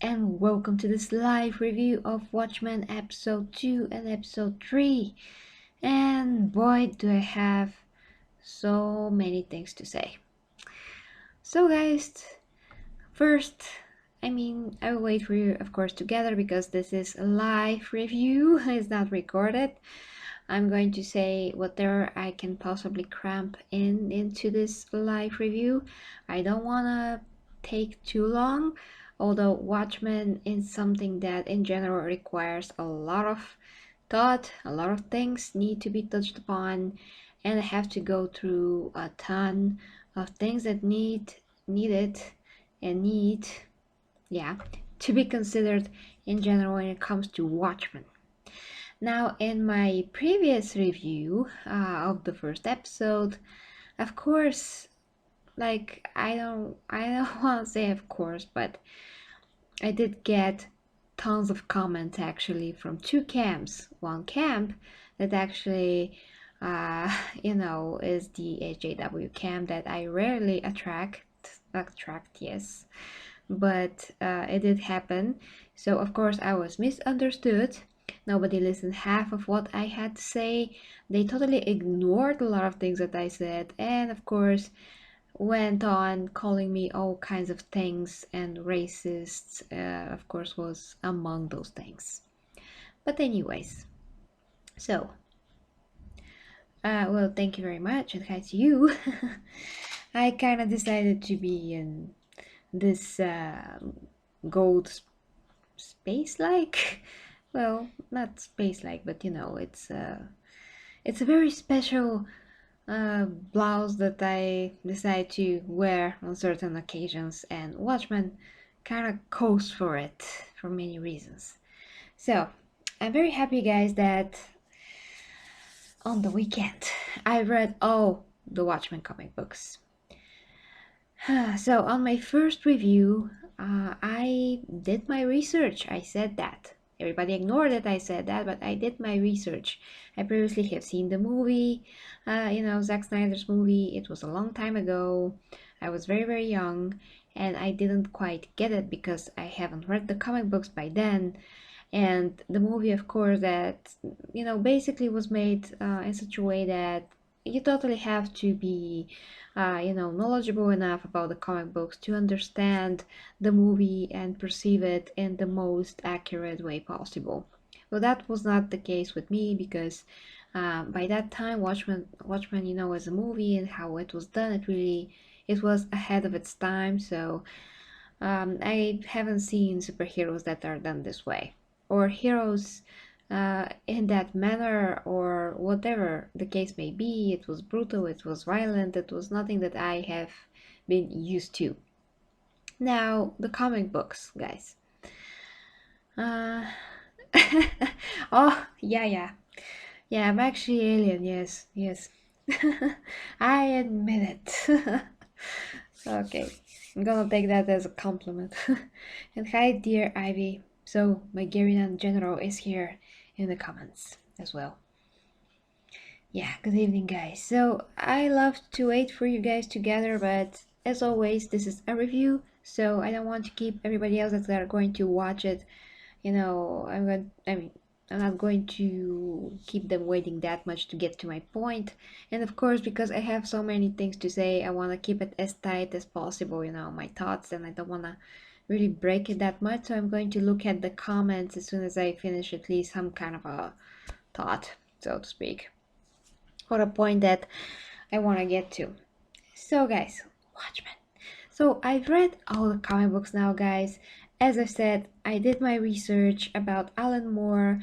and welcome to this live review of Watchmen episode 2 and episode 3. And boy, do I have so many things to say. So guys, first, I will wait for you, of course, together because this is a live review, it's not recorded. I'm going to say whatever I can possibly cramp into this live review. I don't want to take too long, although Watchmen is something that in general requires a lot of thought, a lot of things need to be touched upon, and I have to go through a ton of things that needed and need, yeah, to be considered in general when it comes to Watchmen. Now, in my previous review of the first episode, of course, I don't want to say of course, but I did get tons of comments actually from two camps. One camp that actually, is the HJW camp that I rarely attract, yes, but it did happen. So of course I was misunderstood. Nobody listened half of what I had to say. They totally ignored a lot of things that I said, and of course went on calling me all kinds of things, and racists, of course, was among those things. But anyways, so well, thank you very much, and hi to you. I kind of decided to be in this gold space-like. Well, not space-like, but it's a very special blouse that I decide to wear on certain occasions, and Watchmen kind of calls for it for many reasons. So I'm very happy, guys, that on the weekend I read all the Watchmen comic books. So on my first review, I did my research. I said that. Everybody ignored it, I said that, but I did my research. I previously have seen the movie, Zack Snyder's movie. It was a long time ago. I was very, very young, and I didn't quite get it because I haven't read the comic books by then. And the movie, of course, that, basically was made in such a way that you totally have to be knowledgeable enough about the comic books to understand the movie and perceive it in the most accurate way possible. Well, that was not the case with me because by that time, Watchmen, as a movie and how it was done, it was ahead of its time. So I haven't seen superheroes that are done this way, or heroes in that manner, or whatever the case may be. It was brutal, it was violent, it was nothing that I have been used to. Now, the comic books, guys. Uh, oh, yeah. Yeah, I'm actually alien, yes. I admit it. Okay, I'm gonna take that as a compliment. And hi, dear Ivy. So, my Garinan General is here in the comments as well. Yeah, good evening, guys. So, I love to wait for you guys to gather, but as always, this is a review, so I don't want to keep everybody else that are going to watch it. I'm not going to keep them waiting that much to get to my point. And of course, because I have so many things to say, I want to keep it as tight as possible, my thoughts, and I don't want to really break it that much. So I'm going to look at the comments as soon as I finish at least some kind of a thought, so to speak, or a point that I want to get to. So, guys, Watchmen. So, I've read all the comic books now, guys. As I said, I did my research about Alan Moore,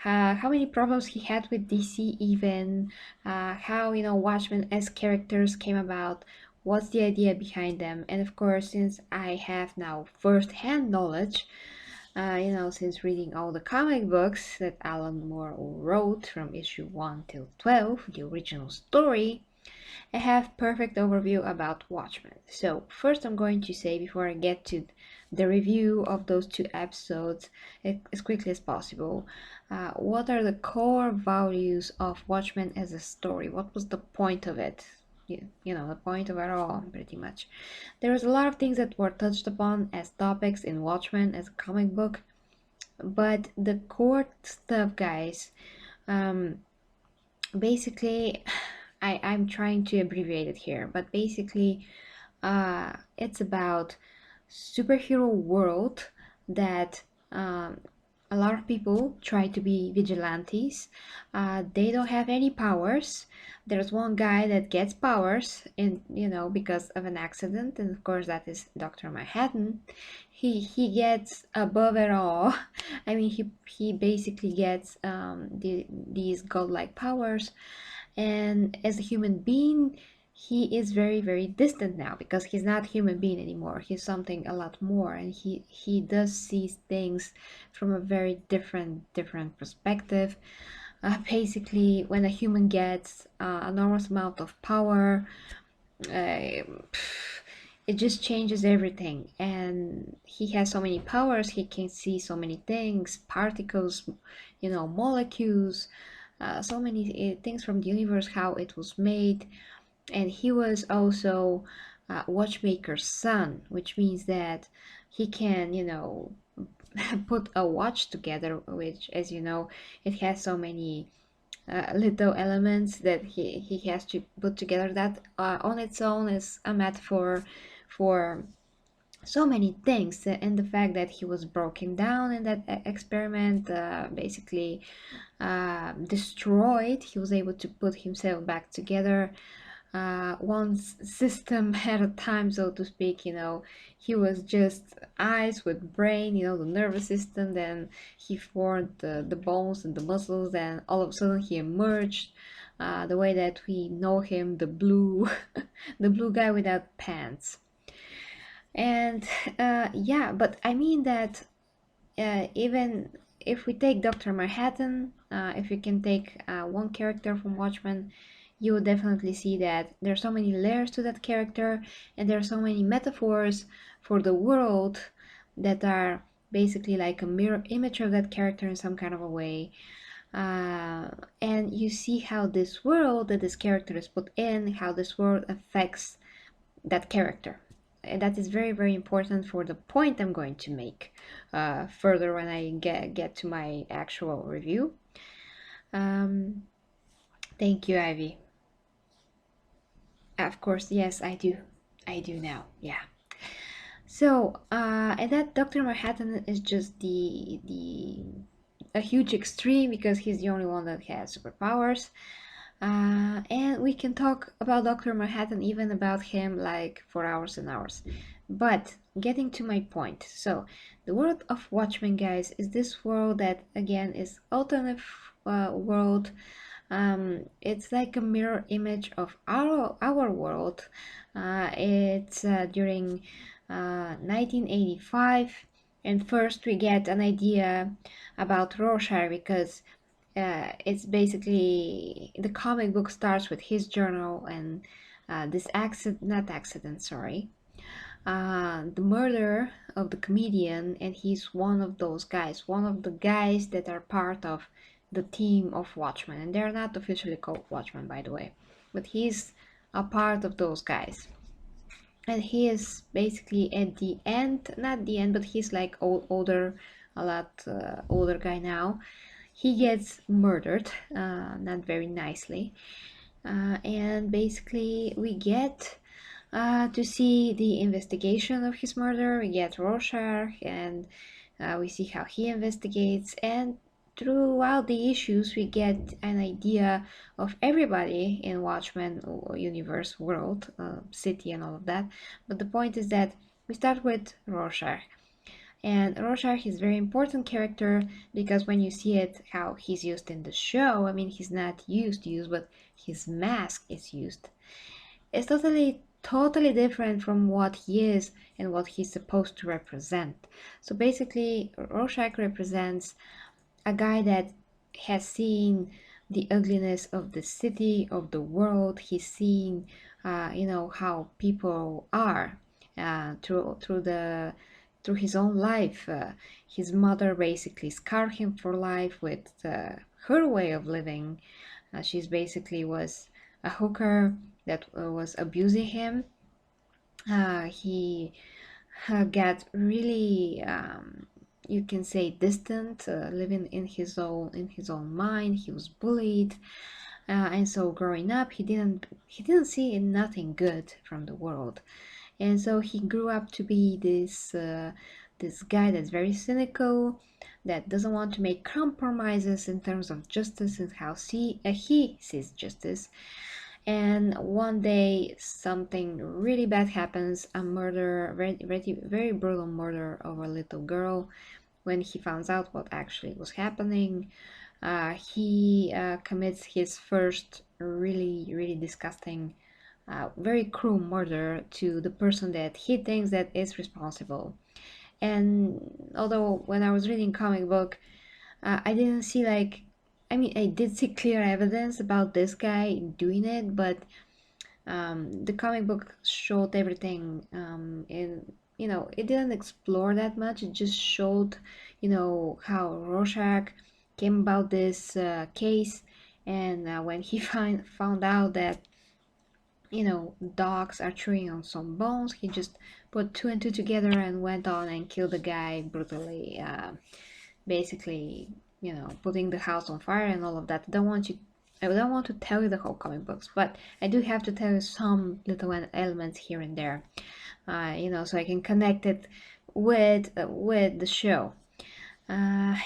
how many problems he had with DC, even how Watchmen as characters came about, what's the idea behind them, and of course, since I have now first-hand knowledge, since reading all the comic books that Alan Moore wrote from issue 1 till 12, the original story, I have perfect overview about Watchmen. So first I'm going to say, before I get to the review of those two episodes as quickly as possible, what are the core values of Watchmen as a story? What was the point of it? you know, the point of it all, pretty much. There's a lot of things that were touched upon as topics in Watchmen as a comic book, but the core stuff, guys, um, basically, I'm trying to abbreviate it here, but basically, it's about superhero world that a lot of people try to be vigilantes. They don't have any powers. There's one guy that gets powers in, you know, because of an accident, and of course that is Dr. Manhattan. He gets above it all. I mean, he basically gets these godlike powers, and as a human being, he is very, very distant now because he's not a human being anymore. He's something a lot more, and he does see things from a very different perspective. Basically, when a human gets an enormous amount of power, uh, it just changes everything. And he has so many powers, he can see so many things, particles, you know, molecules, so many things from the universe, how it was made. And he was also watchmaker's son, which means that he can, you know, put a watch together, which, as you know, it has so many little elements that he has to put together. That on its own is a metaphor for so many things. And the fact that he was broken down in that experiment, basically destroyed, he was able to put himself back together, one system at a time, so to speak. You know, he was just eyes with brain, you know, the nervous system. Then he formed the bones and the muscles, and all of a sudden he emerged the way that we know him, the blue, the blue guy without pants. And yeah, but I mean that even if we take Dr. Manhattan, if you can take one character from Watchmen, you will definitely see that there are so many layers to that character, and there are so many metaphors for the world that are basically like a mirror image of that character in some kind of a way. Uh, and you see how this world that this character is put in, how this world affects that character. And that is very, very important for the point I'm going to make further when I get to my actual review. Um, Thank you, Ivy. Of course, yes, I do. I do now. Yeah. So, and that Dr. Manhattan is just the a huge extreme because he's the only one that has superpowers. And we can talk about Dr. Manhattan, even about him, like for hours and hours. But getting to my point, so the world of Watchmen, guys, is this world that again is alternative world. It's like a mirror image of our world. It's during 1985, and first we get an idea about Rorschach because it's basically the comic book starts with his journal and this accident, not accident, sorry, the murder of the comedian, and he's one of those guys, one of the guys that are part of the team of Watchmen, and they're not officially called Watchmen, by the way, but he's a part of those guys. And he is basically at the end, not the end, but he's like older, a lot older guy now. He gets murdered, not very nicely, and basically we get to see the investigation of his murder. We get Rorschach, and we see how he investigates, and throughout the issues we get an idea of everybody in Watchmen universe, world, city, and all of that. But the point is that we start with Rorschach, and Rorschach is a very important character because when you see it, how he's used in the show, I mean, he's not used, but his mask is used. It's totally different from what he is and what he's supposed to represent. So basically, Rorschach represents a guy that has seen the ugliness of the city, of the world. He's seen, you know, how people are through his own life. His mother basically scarred him for life with her way of living. She's basically was a hooker, that was abusing him. He got really, you can say, distant, living in his own mind. He was bullied, and so growing up, he didn't see nothing good from the world, and so he grew up to be this guy that's very cynical, that doesn't want to make compromises in terms of justice and how he sees justice. And one day something really bad happens, a murder, very brutal murder of a little girl. When he finds out what actually was happening, he commits his first really disgusting, very cruel murder to the person that he thinks that is responsible. And although when I was reading comic book, I didn't see like, I mean, I did see clear evidence about this guy doing it, but the comic book showed everything, it didn't explore that much. It just showed, how Rorschach came about this case, and when he found out that, dogs are chewing on some bones, he just put two and two together and went on and killed the guy brutally, basically, putting the house on fire and all of that. I don't want to tell you the whole comic books, but I do have to tell you some little elements here and there, so I can connect it with the show. Uh,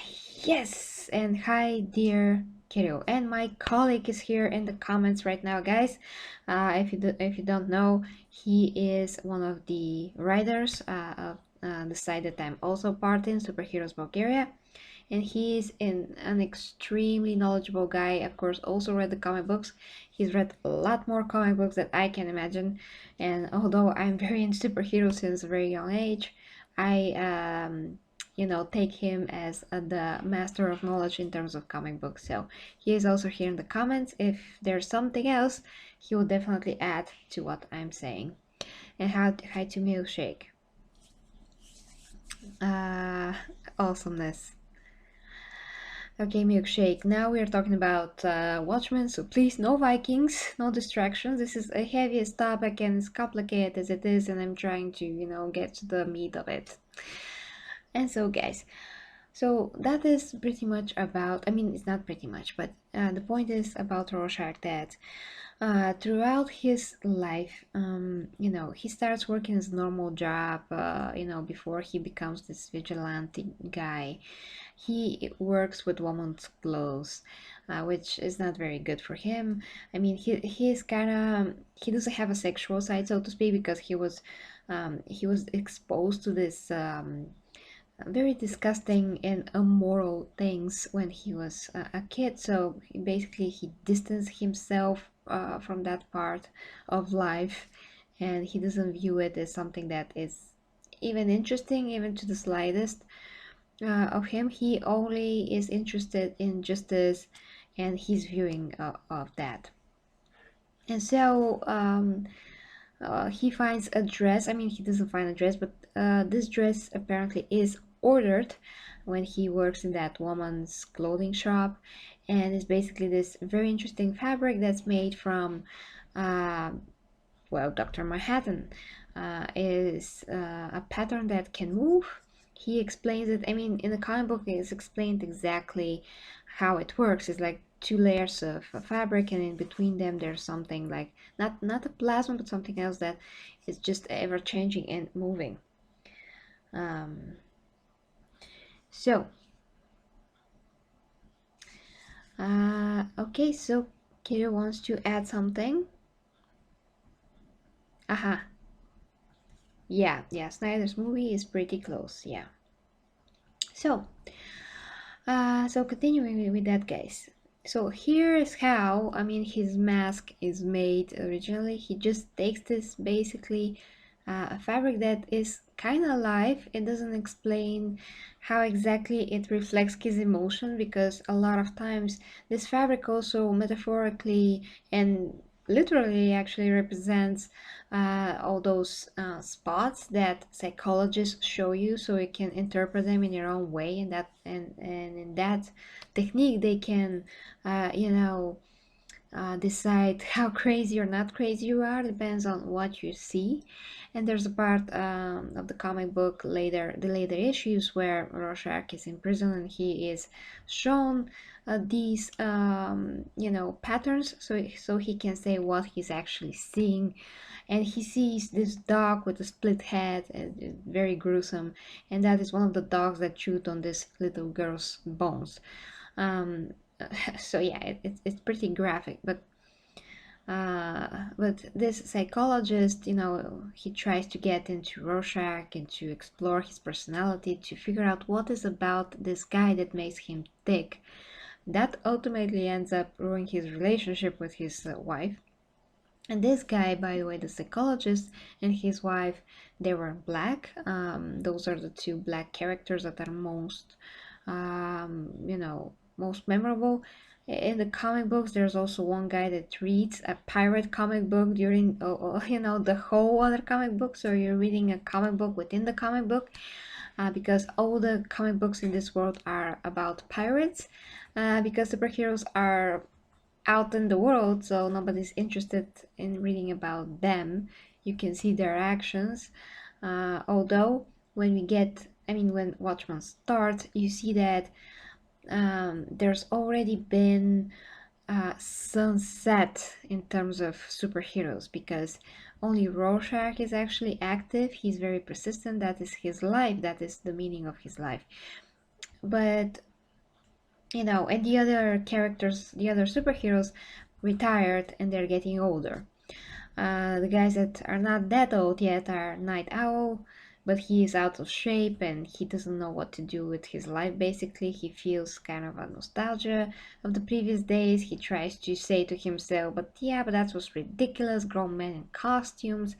yes, and hi, dear Kirill, and my colleague is here in the comments right now, guys. If you don't know, he is one of the writers of the site that I'm also part in, Superheroes Bulgaria, and he's an extremely knowledgeable guy. Of course, also read the comic books. He's read a lot more comic books than I can imagine, and although I'm very into superheroes since a very young age, I take him as the master of knowledge in terms of comic books. So he is also here in the comments. If there's something else, he will definitely add to what I'm saying. And hi to Milkshake. uh Awesomeness. Okay, Milkshake. Now we are talking about Watchmen, so please, no Vikings, no distractions. This is a heaviest topic and as complicated as it is, and I'm trying to, get to the meat of it. And so, guys, so that is pretty much about, I mean, it's not pretty much, but the point is about Rorschach that throughout his life, he starts working his normal job, before he becomes this vigilante guy. He works with women's clothes, which is not very good for him. I mean, he's kind of, he doesn't have a sexual side, so to speak, because he was exposed to this very disgusting and immoral things when he was a kid. So he distanced himself from that part of life, and he doesn't view it as something that is even interesting, even to the slightest of him. He only is interested in justice and his viewing of that. And so he finds a dress. I mean, he doesn't find a dress, but this dress apparently is ordered when he works in that woman's clothing shop, and it's basically this very interesting fabric that's made from, uh, Dr. Manhattan is a pattern that can move. He explains it. I mean, in the comic book, it's explained exactly how it works. It's like two layers of fabric, and in between them, there's something like not a plasma, but something else that is just ever changing and moving. Um, so, okay, so Kira wants to add something. Aha. Yeah, Snyder's movie is pretty close. Yeah. So continuing with that, guys. So here is how, I mean, his mask is made originally. He just takes this basically a fabric that is kind of alive. It doesn't explain how exactly it reflects his emotion, because a lot of times this fabric also metaphorically and literally actually represents all those spots that psychologists show you, so you can interpret them in your own way, and in that technique they can uh, you know decide how crazy or not crazy you are. Depends on what you see. And there's a part of the comic book later, the later issues, where Rorschach is in prison and he is shown these patterns, so he can say what he's actually seeing. And he sees this dog with a split head, and very gruesome, and that is one of the dogs that chewed on this little girl's bones. um, so yeah, it's pretty graphic, but this psychologist, he tries to get into Rorschach and to explore his personality, to figure out what is about this guy that makes him tick. That ultimately ends up ruining his relationship with his wife. And this guy, by the way, the psychologist, and his wife, they were black. Those are the two black characters that are most memorable. In the comic books, there's also one guy that reads a pirate comic book during, the whole other comic book. So you're reading a comic book within the comic book, because all the comic books in this world are about pirates, because superheroes are out in the world, so nobody's interested in reading about them. You can see their actions. Although when Watchmen starts, you see that there's already been sunset in terms of superheroes, because only Rorschach is actually active. He's very persistent. That is his life. That is the meaning of his life. But and the other characters, the other superheroes, retired and they're getting older. The guys that are not that old yet are Night Owl, but he is out of shape and he doesn't know what to do with his life. Basically, he feels kind of a nostalgia of the previous days. He tries to say to himself, but yeah, but that was ridiculous, grown men in costumes.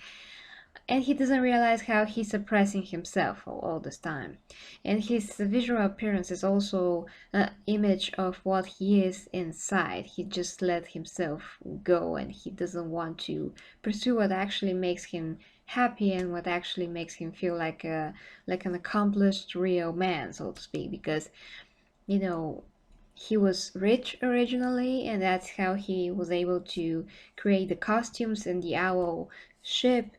And he doesn't realize how he's suppressing himself all this time. And his visual appearance is also an image of what he is inside. He just let himself go and he doesn't want to pursue what actually makes him happy and what actually makes him feel like an accomplished real man, so to speak, because you know he was rich originally, and that's how he was able to create the costumes and the owl ship.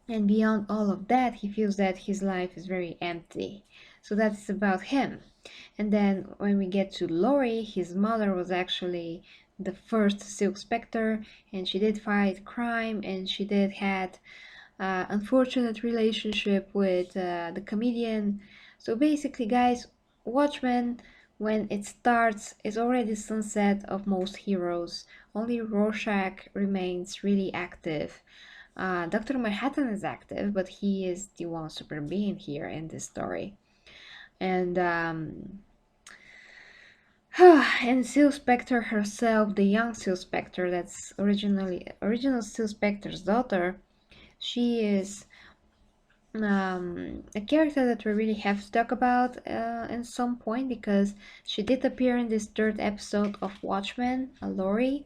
And beyond all of that, he feels that his life is very empty. So that's about him. And then when we get to Lori, his mother was actually the first Silk Spectre, and she did fight crime, and she did had unfortunate relationship with the comedian. So basically, guys, Watchmen, when it starts, is already sunset of most heroes. Only Rorschach remains really active. Dr. Manhattan is active, but he is the one super being here in this story. And and Sil Spectre herself, the young Sil Spectre, that's original Sil Spectre's daughter, she is a character that we really have to talk about in some point, because she did appear in this third episode of Watchmen, Lori.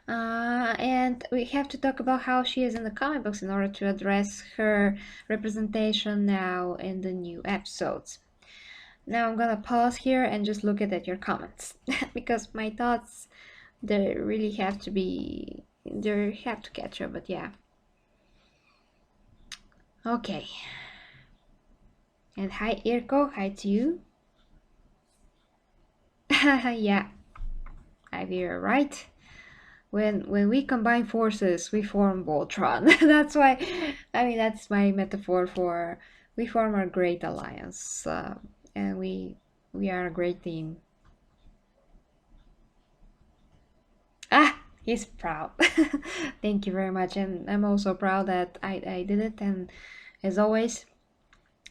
And we have to talk about how she is in the comic books in order to address her representation now in the new episodes. Now I'm gonna pause here and just look at your comments because my thoughts, they have to catch up, but yeah. Okay. And hi Irko, hi to you. Yeah, you're right. When we combine forces, we form Voltron. That's why, that's my metaphor for we form a great alliance, and we are a great team. He's proud. Thank you very much, and I'm also proud that I did it. And as always,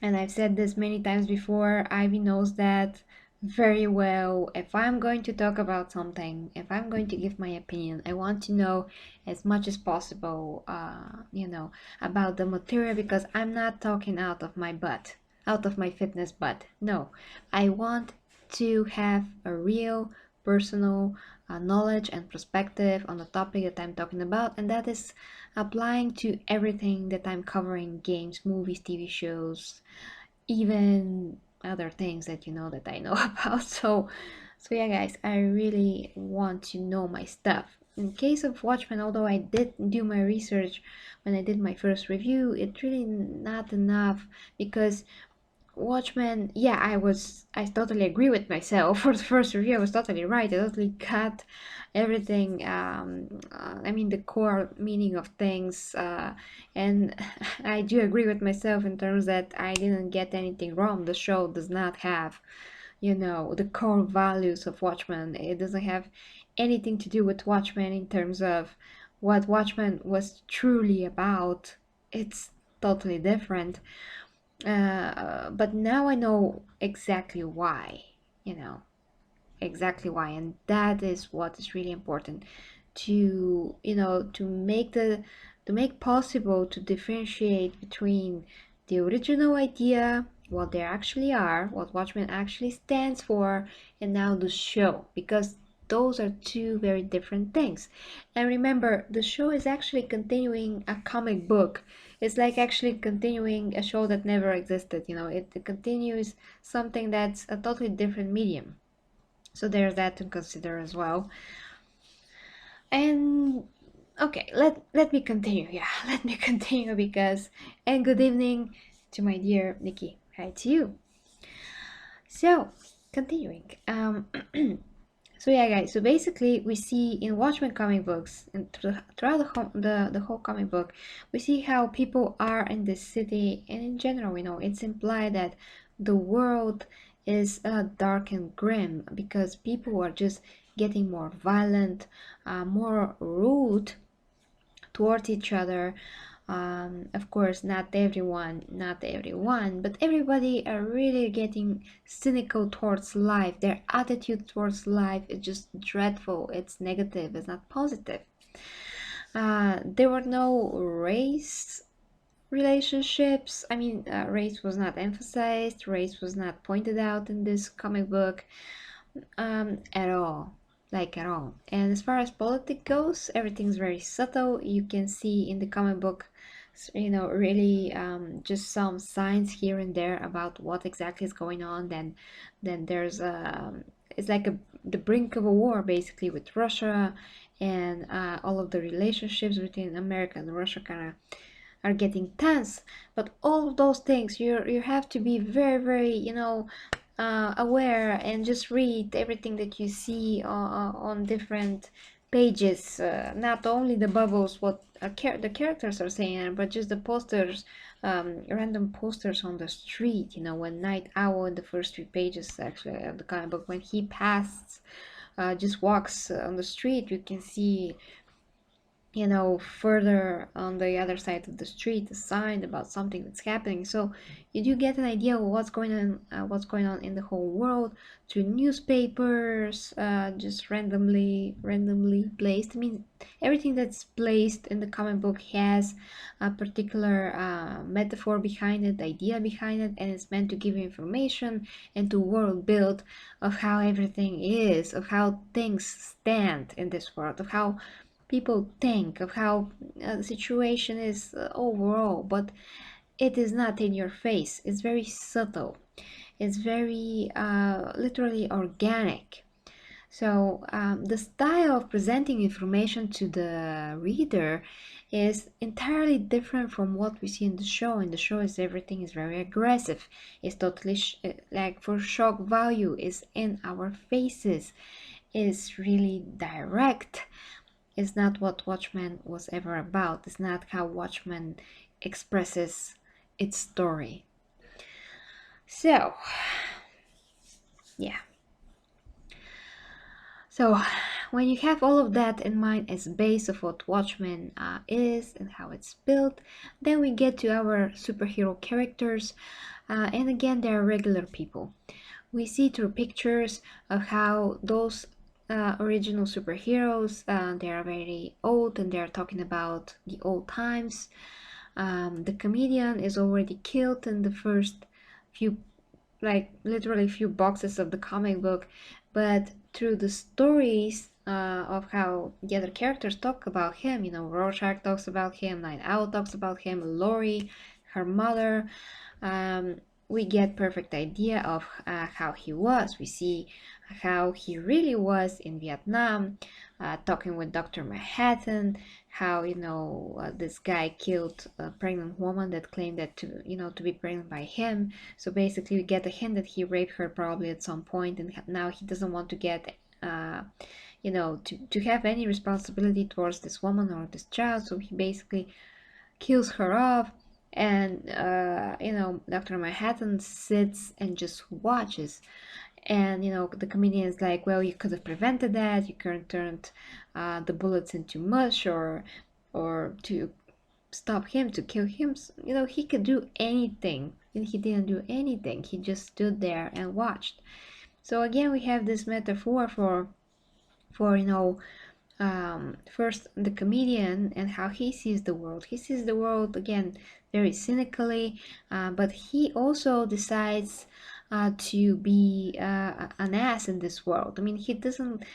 and I've said this many times before, Ivy knows that very well. If I'm going to talk about something, if I'm going to give my opinion, I want to know as much as possible, about the material, because I'm not talking out of my butt, out of my fitness butt. No, I want to have a real personal knowledge and perspective on the topic that I'm talking about, and that is applying to everything that I'm covering: games, movies, TV shows, even other things that you know that I know about. So yeah, guys, I really want to know my stuff. In case of Watchmen, although I did do my research when I did my first review, it's really not enough because Watchmen, yeah, I totally agree with myself. For the first review, I was totally right. I totally got everything. I mean, the core meaning of things, and I do agree with myself in terms that I didn't get anything wrong. The show does not have, the core values of Watchmen. It doesn't have anything to do with Watchmen in terms of what Watchmen was truly about. It's totally different. But now I know exactly why, you know, exactly why, and that is what is really important to, to make possible to differentiate between the original idea, what they actually are, what Watchmen actually stands for, and now the show, because those are two very different things. And remember, the show is actually continuing a comic book. It's like actually continuing a show that never existed. It continues something that's a totally different medium. So there's that to consider as well. And okay, let me continue. Yeah, let me continue because and good evening to my dear Nikki. Hi to you. So continuing. So yeah, guys. So basically, we see in Watchmen comic books and throughout the whole comic book, we see how people are in this city, and in general, it's implied that the world is dark and grim because people are just getting more violent, more rude towards each other. Of course, not everyone, but everybody are really getting cynical towards life. Their attitude towards life is just dreadful. It's negative. It's not positive. There were no race relationships. I mean, race was not emphasized. Race was not pointed out in this comic book at all, like at all. And as far as politics goes, everything's very subtle. You can see in the comic book, really just some signs here and there about what exactly is going on. Then there's it's like the brink of a war basically with Russia, and all of the relationships between America and Russia kind of are getting tense. But all of those things, you have to be very, very, aware and just read everything that you see on different pages. Not only the bubbles, what the characters are saying, but just the posters, random posters on the street. When Night Owl in the first 3 pages actually of the comic book, when he passes, just walks on the street, you can see further on the other side of the street, a sign about something that's happening. So you do get an idea of what's going on in the whole world through newspapers, just randomly placed. I mean, everything that's placed in the comic book has a particular metaphor behind it, idea behind it, and it's meant to give you information and to world build of how everything is, of how things stand in this world, of how people think, of how the situation is overall, but it is not in your face. It's very subtle. It's very literally organic. So the style of presenting information to the reader is entirely different from what we see in the show. In the show, is everything is very aggressive. It's totally like for shock value. Is in our faces. Is really direct. Is not what Watchmen was ever about. It's not how Watchmen expresses its story. So, yeah. So, when you have all of that in mind as base of what Watchmen is and how it's built, then we get to our superhero characters, and again, they are regular people. We see through pictures of how those original superheroes, they are very old and they are talking about the old times. The comedian is already killed in the first few, like literally few boxes of the comic book, but through the stories of how the other characters talk about him, Rorschach talks about him, Night Owl talks about him, Lori, her mother, we get perfect idea of how he was. We see how he really was in Vietnam, talking with Dr. Manhattan, how this guy killed a pregnant woman that claimed that to be pregnant by him. So basically we get a hint that he raped her probably at some point, and now he doesn't want to get to have any responsibility towards this woman or this child, so he basically kills her off. And Dr. Manhattan sits and just watches. And the comedian is like, well, you could have prevented that. You could have turned the bullets into mush, or to stop him, to kill him. He could do anything, and he didn't do anything. He just stood there and watched. So again, we have this metaphor for first the comedian and how he sees the world. He sees the world again very cynically, but he also decides to be an ass in this world. I mean, he doesn't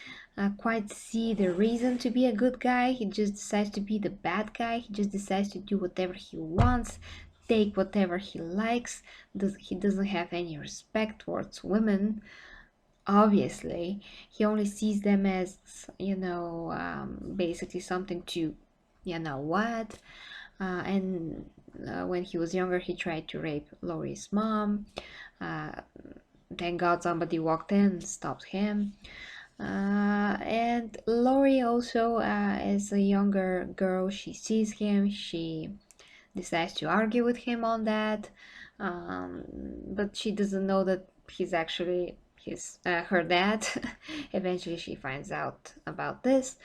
quite see the reason to be a good guy. He just decides to be the bad guy. He just decides to do whatever he wants, take whatever he likes. He doesn't have any respect towards women. Obviously, he only sees them as basically something to what. And when he was younger, he tried to rape Laurie's mom. uh, thank God somebody walked in and stopped him. And Laurie also, as a younger girl, she sees him, she decides to argue with him on that, but she doesn't know that he's actually her dad. Eventually, she finds out about this,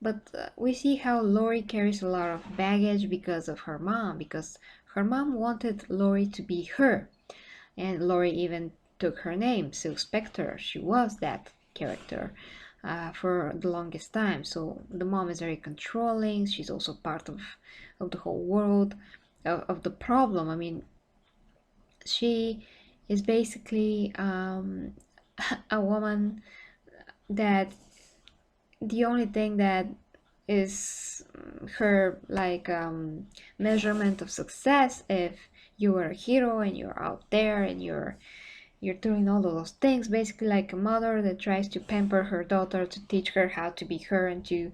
but we see how Laurie carries a lot of baggage because of her mom, because her mom wanted Laurie to be her, and Laurie even took her name, Sue Spectre. She was that character for the longest time. So the mom is very controlling. She's also part of the whole world, of the problem. I mean, she is basically a woman that the only thing that is her like measurement of success, if you are a hero and you're out there and you're doing all of those things, basically like a mother that tries to pamper her daughter to teach her how to be her and to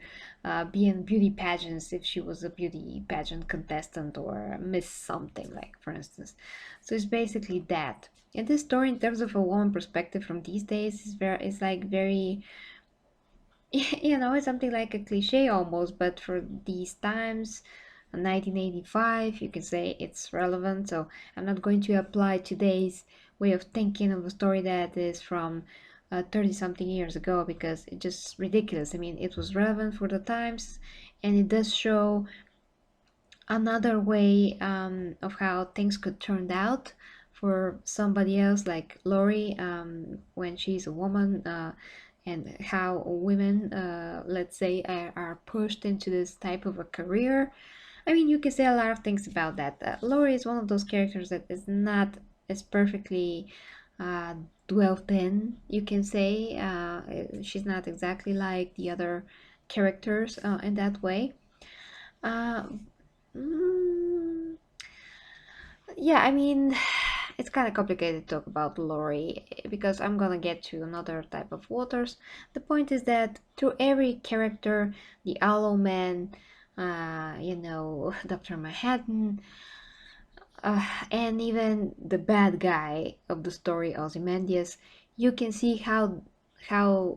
be in beauty pageants if she was a beauty pageant contestant or miss something, like for instance. So it's basically that. And this story, in terms of a woman perspective from these days, is like very it's something like a cliche almost, but for these times, 1985, you can say it's relevant. So I'm not going to apply today's way of thinking of a story that is from 30 something years ago, because it's just ridiculous. I mean, it was relevant for the times, and it does show another way of how things could turn out for somebody else like Lori, when she's a woman, and how women, let's say, are pushed into this type of a career. I mean, you can say a lot of things about that. Lori is one of those characters that is not as perfectly uh, dwelt in, you can say. She's not exactly like the other characters in that way. Uh, Mm, yeah, I mean, it's kind of complicated to talk about Lori because I'm gonna get to another type of waters. The point is that through every character, the Aloe Man, Dr. Manhattan, and even the bad guy of the story, Ozymandias, you can see how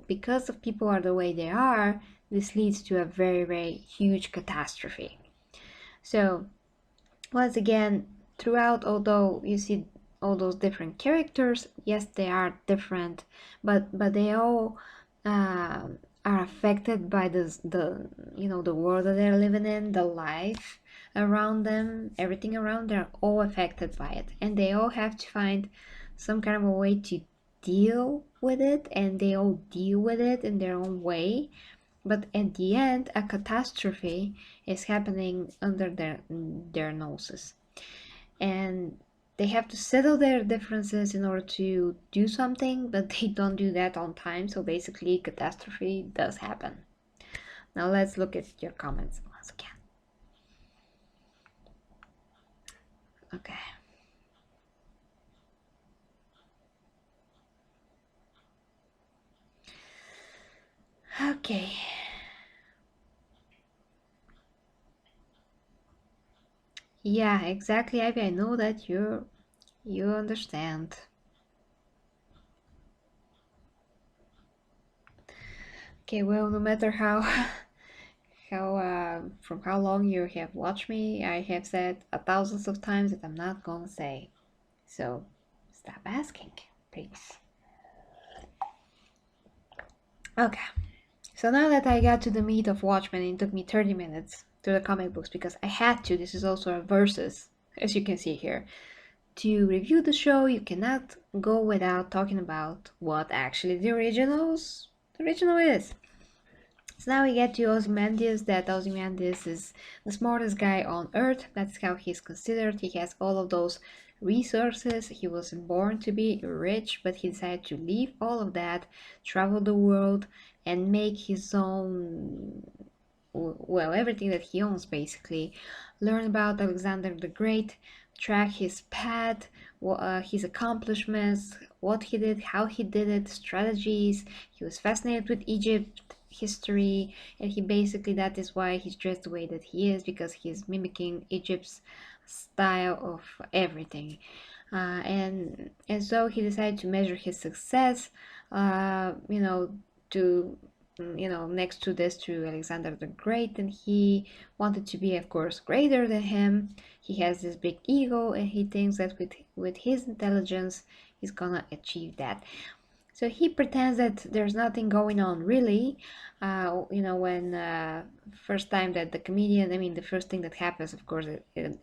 because of people are the way they are, this leads to a very, very huge catastrophe. So once again, throughout, although you see all those different characters, yes, they are different, but they all uh, are affected by the world that they're living in, the life around them, everything around. They're all affected by it, and they all have to find some kind of a way to deal with it, and they all deal with it in their own way. But at the end, a catastrophe is happening under their noses. And they have to settle their differences in order to do something, but they don't do that on time. So basically, catastrophe does happen. Now let's look at your comments once again. Okay. Okay. Yeah, exactly, Ivy. I know that you understand. Okay, well, no matter how from how long you have watched me, I have said a thousands of times that I'm not gonna say. So stop asking, please. Okay. So now that I got to the meat of Watchmen, it took me 30 minutes to the comic books because I had to. This is also a versus, as you can see here. To review the show, you cannot go without talking about what actually the original is. So now we get to Ozymandias, that Ozymandias is the smartest guy on Earth. That's how he's considered. He has all of those resources. He wasn't born to be rich, but he decided to leave all of that, travel the world, and make his own, well, everything that he owns basically. Learn about Alexander the Great, track his path, his accomplishments, what he did, how he did it, strategies. He was fascinated with Egypt history, and he basically, that is why he's dressed the way that he is, because he's mimicking Egypt's style of everything. And so he decided to measure his success, you know, to next to this, to Alexander the Great, and he wanted to be, of course, greater than him. He has this big ego, and he thinks that with his intelligence, he's gonna achieve that. So he pretends that there's nothing going on really. When first time that the comedian, I mean, the first thing that happens, of course,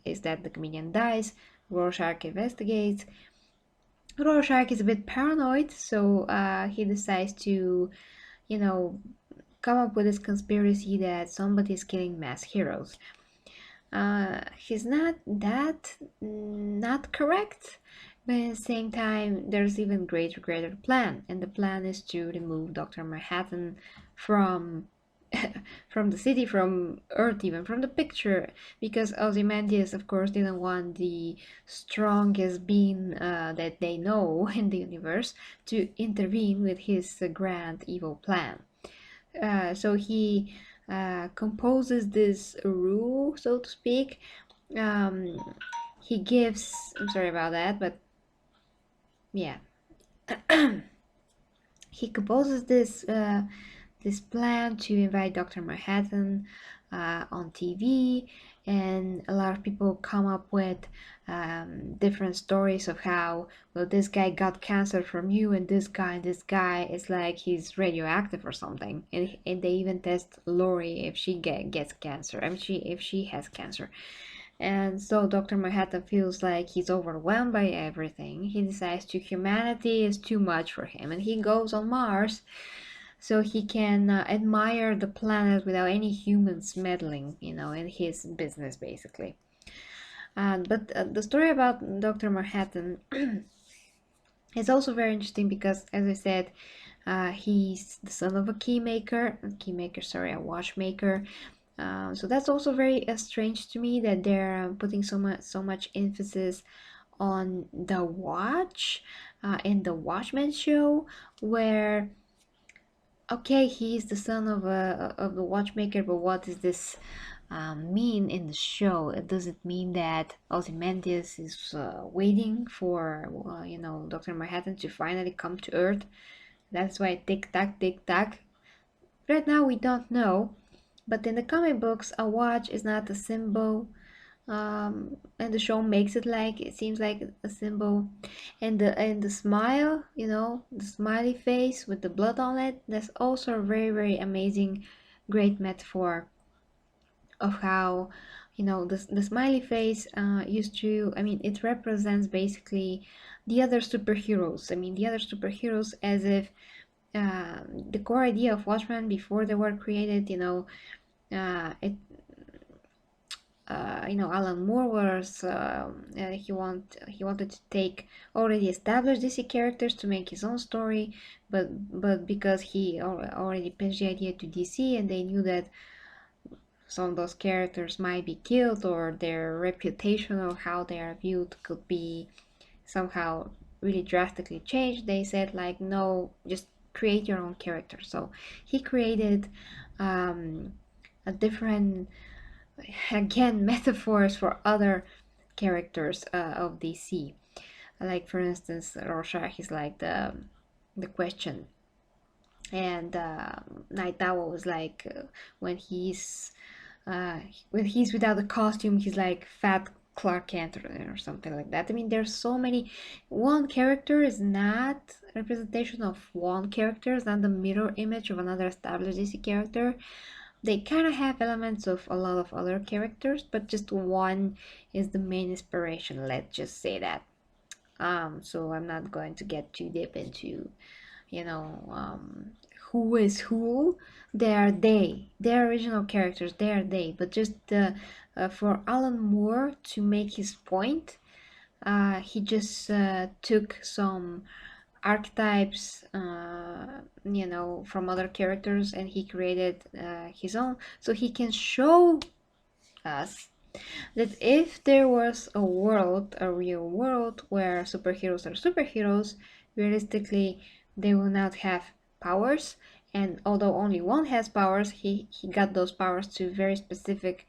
is that the comedian dies. Rorschach investigates. Rorschach is a bit paranoid, so he decides to, you know, come up with this conspiracy that somebody is killing mass heroes. He's not that not correct, but at the same time, there's even greater plan, and the plan is to remove Dr. Manhattan from from the city, from Earth, even from the picture, because Ozymandias, of course, didn't want the strongest being that they know in the universe to intervene with his grand evil plan. So he composes this rule, so to speak. Um, he gives, I'm sorry about that, but yeah, he composes this plan to invite Dr. Manhattan on TV, and a lot of people come up with different stories of how, well, this guy got cancer from you, and this guy is like he's radioactive or something, and they even test Lori if she gets cancer. I mean, if she has cancer. And so Dr. Manhattan feels like he's overwhelmed by everything. He decides to humanity is too much for him, and he goes on Mars so he can admire the planet without any humans meddling, in his business basically. But the story about Dr. Manhattan is also very interesting because, as I said, he's the son of a a watchmaker. So that's also very strange to me that they're putting so much emphasis on the watch in the Watchmen show, where okay, he's the son of the watchmaker, but what does this mean in the show? Does it mean that Ozymandias is waiting for Dr. Manhattan to finally come to Earth? That's why tick tack, tick tack. Right now we don't know, but in the comic books, a watch is not a symbol, and the show makes it like it seems like a symbol. And the smile, the smiley face with the blood on it, that's also a very, very amazing, great metaphor of how the smiley face used to, I mean, it represents basically the other superheroes. I mean, the other superheroes, as if the core idea of Watchmen before they were created, it Alan Moore was he wanted to take already established DC characters to make his own story, but because he already pitched the idea to DC, and they knew that some of those characters might be killed, or their reputation or how they are viewed could be somehow really drastically changed, they said like, no, just create your own character. So he created a different, again, metaphors for other characters of DC. Like for instance, Rorschach is like the question, and Night Owl was like when he's uh, when he's without a costume, he's like fat Clark Kent or something like that. I mean, there's so many. One character is not a representation of one character, it's not the mirror image of another established DC character. They kind of have elements of a lot of other characters, but just one is the main inspiration, let's just say that. So I'm not going to get too deep into, you know, who is who. They're original characters, they, but just for Alan Moore to make his point, he just took some archetypes, from other characters, and he created his own, so he can show us that if there was a world, a real world, where superheroes are superheroes, realistically, they will not have powers. And although only one has powers, he got those powers to very specific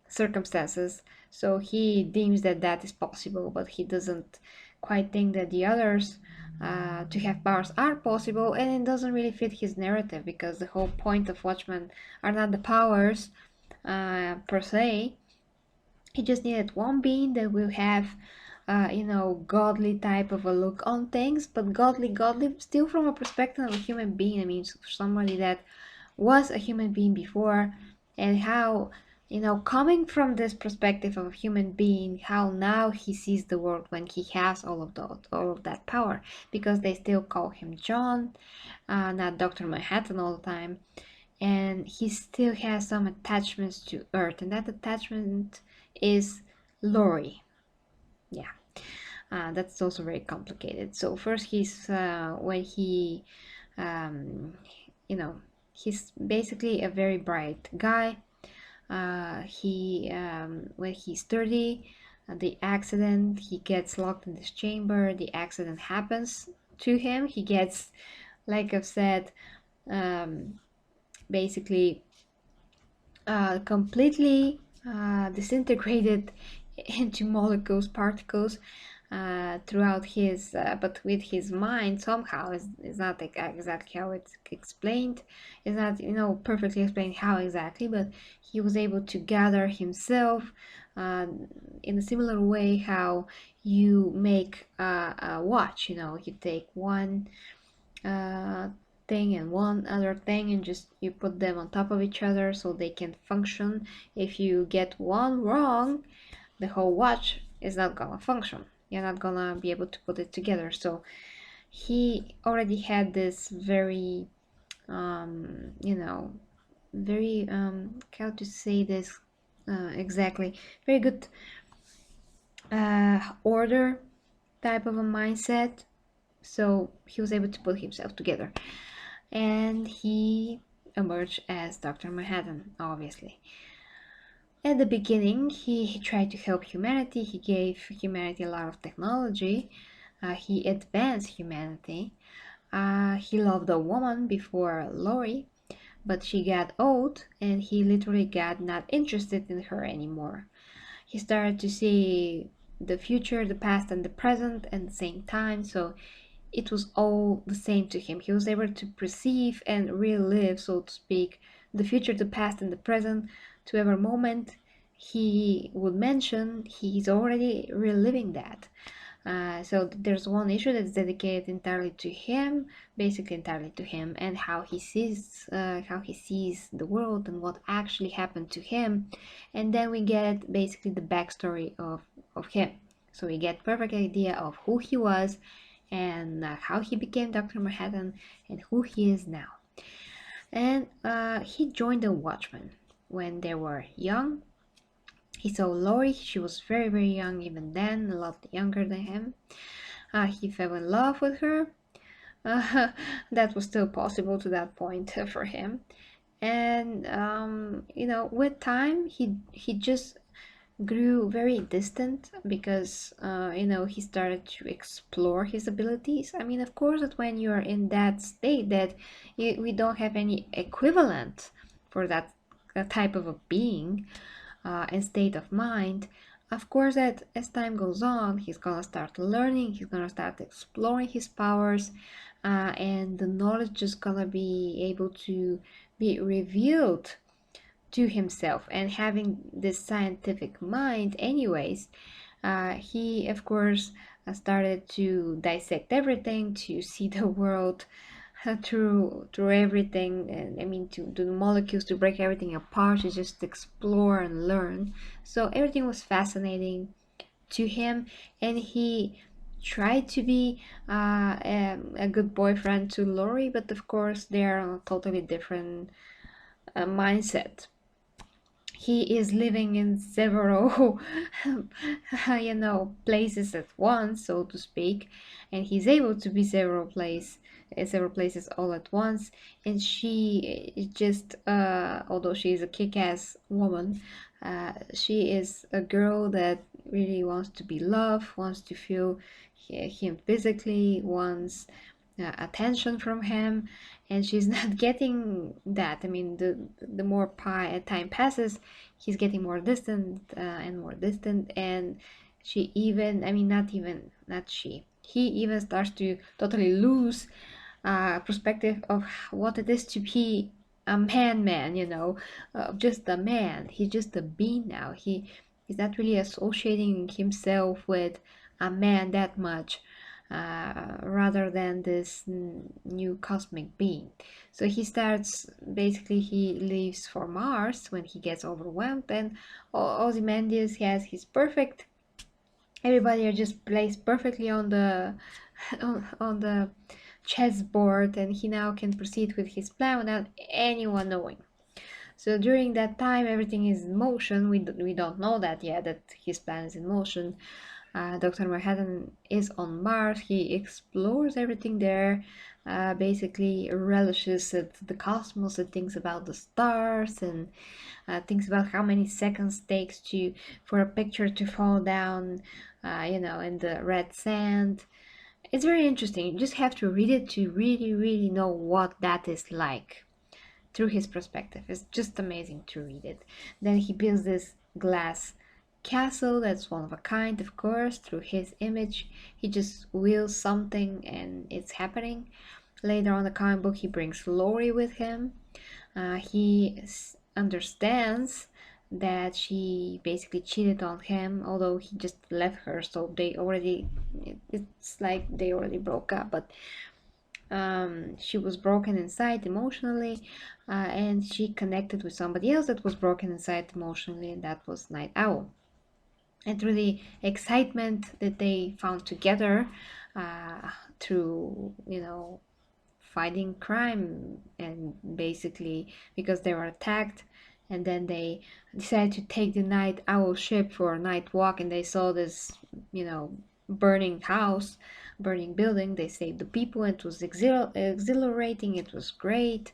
circumstances. So he deems that that is possible, but he doesn't quite think that the others to have powers are possible, and it doesn't really fit his narrative because the whole point of Watchmen are not the powers per se. He just needed one being that will have godly type of a look on things, but godly still from a perspective of a human being. I mean, somebody that was a human being before, and how, coming from this perspective of a human being, how now he sees the world when he has all of that power, because they still call him John, not Dr. Manhattan all the time, and he still has some attachments to Earth, and that attachment is Lori. Yeah, that's also very complicated. So first, he's when he, um, you know, he's basically a very bright guy. He when he's 30, the accident, he gets locked in this chamber. The accident happens to him. He gets, like I've said, um, basically completely disintegrated into molecules, particles throughout his, but with his mind somehow is not exactly how it's explained. It's not, perfectly explained how exactly, but he was able to gather himself in a similar way how you make a watch. You take one uh, thing and one other thing and just you put them on top of each other so they can function. If you get one wrong, the whole watch is not gonna function. You're not gonna be able to put it together. So he already had this very very how to say this exactly, very good order type of a mindset. So he was able to put himself together, and he emerged as Dr. Manhattan, obviously. At the beginning, he tried to help humanity. He gave humanity a lot of technology. He advanced humanity. He loved a woman before Lori, but she got old, and he literally got not interested in her anymore. He started to see the future, the past, and the present at the same time. So it was all the same to him. He was able to perceive and relive, so to speak, the future, the past, and the present to every moment he would mention. He's already reliving that. So there's one issue that's dedicated entirely to him, basically entirely to him, and how he sees the world and what actually happened to him. And then we get basically the backstory of him. So we get perfect idea of who he was and how he became Dr. Manhattan and who he is now. And he joined the Watchmen when they were young. He saw Lori, she was very, very young even then, a lot younger than him. He fell in love with her. That was still possible to that point for him. And with time, he just grew very distant because he started to explore his abilities. I mean, of course, that when you're in that state that we don't have any equivalent for that type of a being and state of mind. Of course, that as time goes on, he's gonna start learning, he's gonna start exploring his powers, and the knowledge is gonna be able to be revealed to himself. And having this scientific mind anyways, he of course started to dissect everything, to see the world through everything, and I mean to do the molecules, to break everything apart, to just explore and learn. So everything was fascinating to him, and he tried to be a good boyfriend to Lori, but of course they are on a totally different mindset. He is living in several places at once, so to speak, and he's able to be several places all at once. And she is just although she is a kick-ass woman, she is a girl that really wants to be loved, wants to feel him physically, wants attention from him, and she's not getting that. I mean, the more time passes, he's getting more distant and more distant, and she even, I mean, not she, he even starts to totally lose perspective of what it is to be a man, just a man. He's just a being now. He's not really associating himself with a man that much, rather than this new cosmic being. So he starts, basically he leaves for Mars when he gets overwhelmed, and Ozymandias has his perfect, everybody are just placed perfectly on the on the chessboard, and he now can proceed with his plan without anyone knowing. So during that time, everything is in motion. We don't know that yet, that his plan is in motion. Dr. Manhattan is on Mars. He explores everything there, basically relishes the cosmos, and thinks about the stars, and thinks about how many seconds takes to for a picture to fall down, in the red sand. It's very interesting. You just have to read it to really, really know what that is like through his perspective. It's just amazing to read it. Then he builds this glass castle that's one of a kind, of course, through his image. He just wills something and it's happening. Later on the comic book, he brings Lori with him. He understands that she basically cheated on him, although he just left her, so it's like they already broke up, but she was broken inside emotionally, and she connected with somebody else that was broken inside emotionally, and that was Night Owl. And through the excitement that they found together, through fighting crime, and basically because they were attacked, and then they decided to take the Night Owl ship for a night walk, and they saw this burning house, burning building. They saved the people. It was exhilarating, it was great.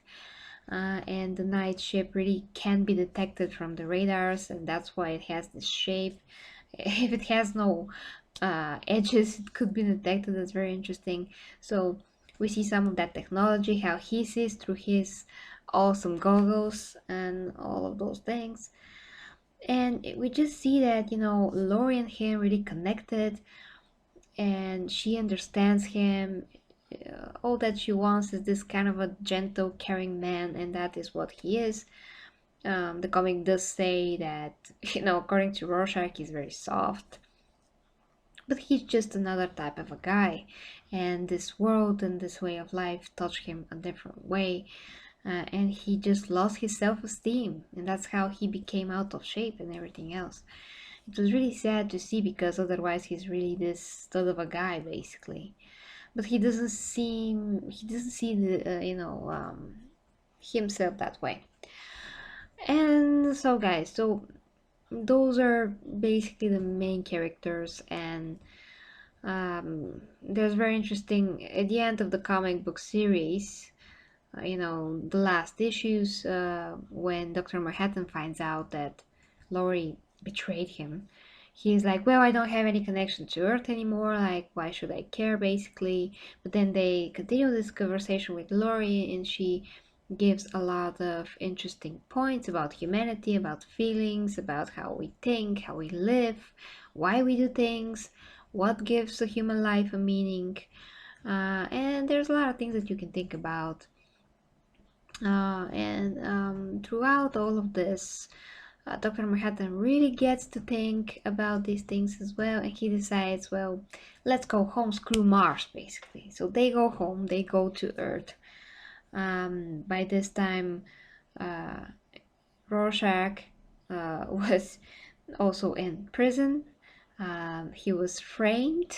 And the night ship really can be detected from the radars, and that's why it has this shape. If it has no edges, it could be detected. That's very interesting. So we see some of that technology, how he sees through his awesome goggles and all of those things. And we just see that, Lori and him really connected, and she understands him. All that she wants is this kind of a gentle, caring man, and that is what he is. The comic does say that, according to Rorschach, he's very soft, but he's just another type of a guy, and this world and this way of life touched him a different way, and he just lost his self-esteem, and that's how he became out of shape and everything else. It was really sad to see, because otherwise he's really this stud of a guy, basically. But he doesn't see the himself that way. And so guys, so those are basically the main characters, and there's very interesting at the end of the comic book series, the last issues, when Dr. Manhattan finds out that Laurie betrayed him. He's like, well, I don't have any connection to Earth anymore, like, why should I care, basically. But then they continue this conversation with Lori, and she gives a lot of interesting points about humanity, about feelings, about how we think, how we live, why we do things, what gives a human life a meaning. And there's a lot of things that you can think about. And throughout all of this, Dr. Manhattan really gets to think about these things as well, and he decides, well, let's go home, screw Mars, basically. So they go home, they go to Earth. By this time, uh, Rorschach was also in prison. He was framed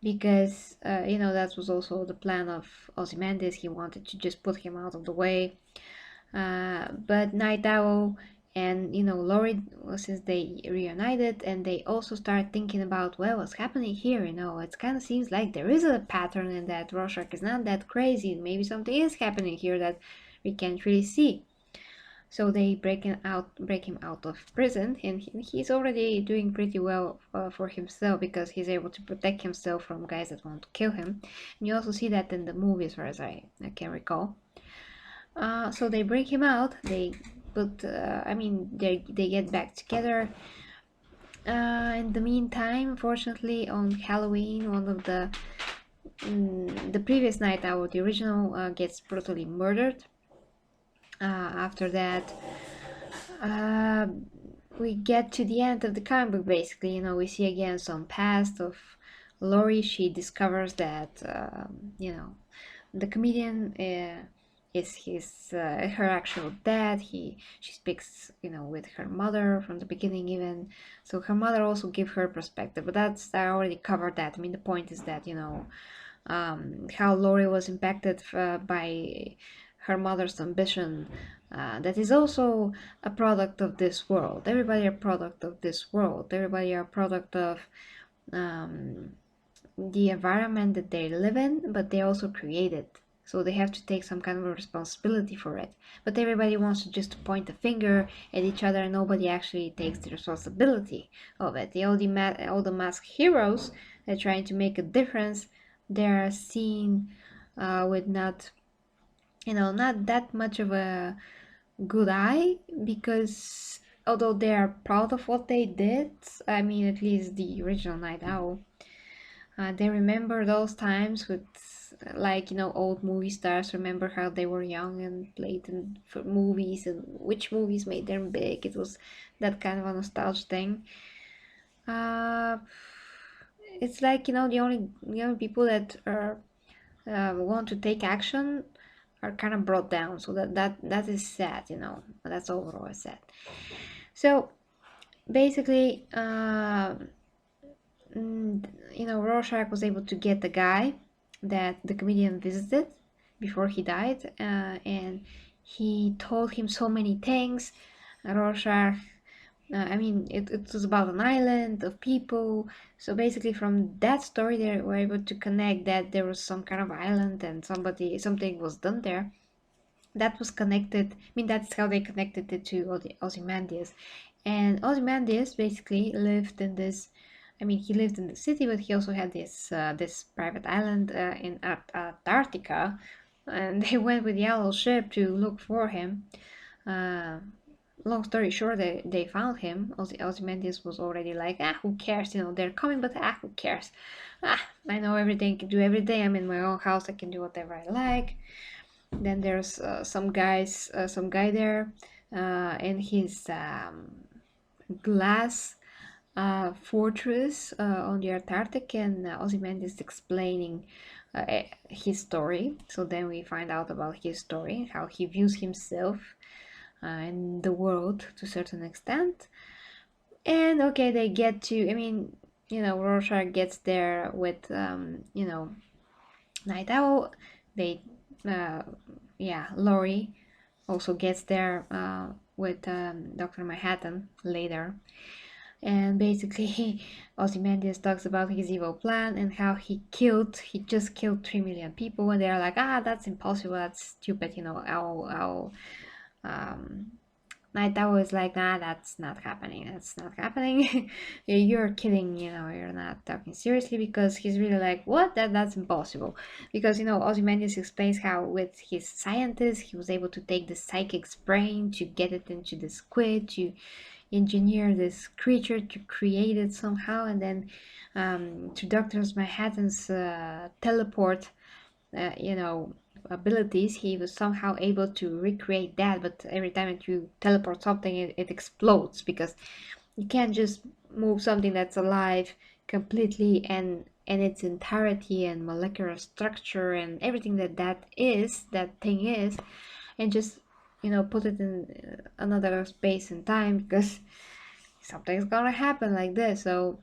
because, that was also the plan of Ozymandias. He wanted to just put him out of the way. But Night Owl and Laurie, since they reunited, and they also start thinking about, well, what's happening here? It kind of seems like there is a pattern, and that Rorschach is not that crazy. Maybe something is happening here that we can't really see. So they break him out of prison, and he's already doing pretty well for himself, because he's able to protect himself from guys that want to kill him. And you also see that in the movie, as far as I can recall. So they break him out. They get back together. In the meantime, unfortunately, on Halloween, one of the previous Night Owl, the original, gets brutally murdered. After that, uh, we get to the end of the comic book. Basically, we see again some past of Laurie. She discovers that the comedian is her actual dad. She speaks with her mother from the beginning even, so her mother also give her perspective. But I already covered that. I mean, the point is that how Laurie was impacted by her mother's ambition. That is also a product of this world. Everybody are a product of this world. Everybody are a product of um, the environment that they live in, but they also create it. So they have to take some kind of a responsibility for it. But everybody wants to just point a finger at each other, and nobody actually takes the responsibility of it. All the masked heroes that are trying to make a difference, they're seen with not that much of a good eye, because although they are proud of what they did, I mean, at least the original Night Owl, they remember those times with, like, old movie stars remember how they were young and played in for movies, and which movies made them big. It was that kind of a nostalgia thing. Uh, it's like, the only people that are want to take action are kind of brought down. So that is sad. That's overall sad. So basically, Rorschach was able to get the guy that the comedian visited before he died, and he told him so many things. Rorschach, it was about an island of people. So basically, from that story, they were able to connect that there was some kind of island, and something was done there. That was connected. I mean, that's how they connected it to Ozymandias. And Ozymandias basically lived in this. I mean, he lived in the city, but he also had this private island in Antarctica, and they went with the yellow ship to look for him. Uh, Long story short, they found him. Ozymandias was already like, who cares? They're coming, but who cares? I know everything. I can do every day. I'm in my own house. I can do whatever I like. Then there's some guy there in his glass fortress on the Antarctic, and Ozymandias explaining his story. So then we find out about his story, how he views himself and the world to a certain extent. And okay, they get to, Rorschach gets there with, Night Owl. They, uh, Laurie also gets there with Dr. Manhattan later. And basically, Ozymandias talks about his evil plan and how he just killed 3 million people, and they're like, that's impossible, that's stupid, I'll Night Owl is like, nah, that's not happening. That's not happening. You're kidding, you're not talking seriously, because he's really like, what? That's impossible. Because, Ozymandias explains how with his scientists, he was able to take the psychic's brain to get it into the squid, to engineer this creature, to create it somehow, and then to Doctor Manhattan's teleport, you know, abilities, he was somehow able to recreate that. But every time that you teleport something, it explodes, because you can't just move something that's alive completely and its entirety and molecular structure and everything that thing is, and just put it in another space and time, because something's gonna happen like this. So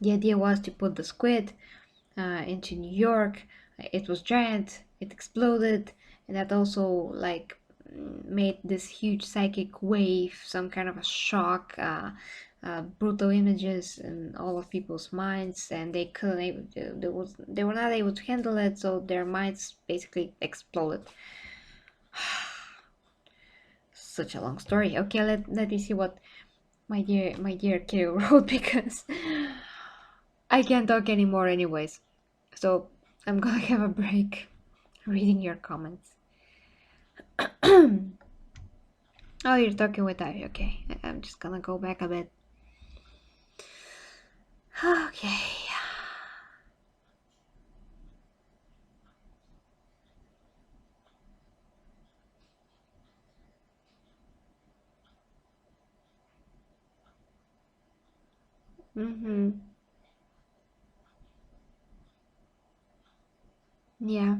the idea was to put the squid into New York. It was giant, it exploded, and that also like made this huge psychic wave, some kind of a shock, brutal images in all of people's minds, and they couldn't able to, they were not able to handle it, so their minds basically exploded. Such a long story. Okay, let me see what my dear Kiro wrote, because I can't talk anymore anyways. So I'm gonna have a break reading your comments. Oh, you're talking with Ivy. Okay, I'm just gonna go back a bit. Okay. Mm-hmm. Yeah.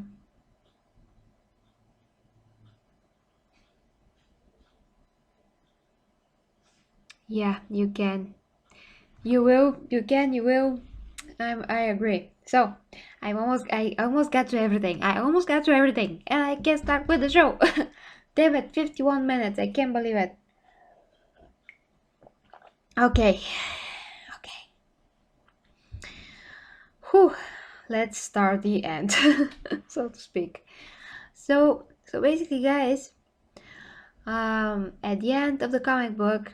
Yeah, you can. You will. You can. You will. I agree. So, I almost got to everything. I almost got to everything, and I can start with the show. Damn it, 51 minutes. I can't believe it. Okay. Okay. Whew. Let's start the end, so to speak. So basically, guys, at the end of the comic book,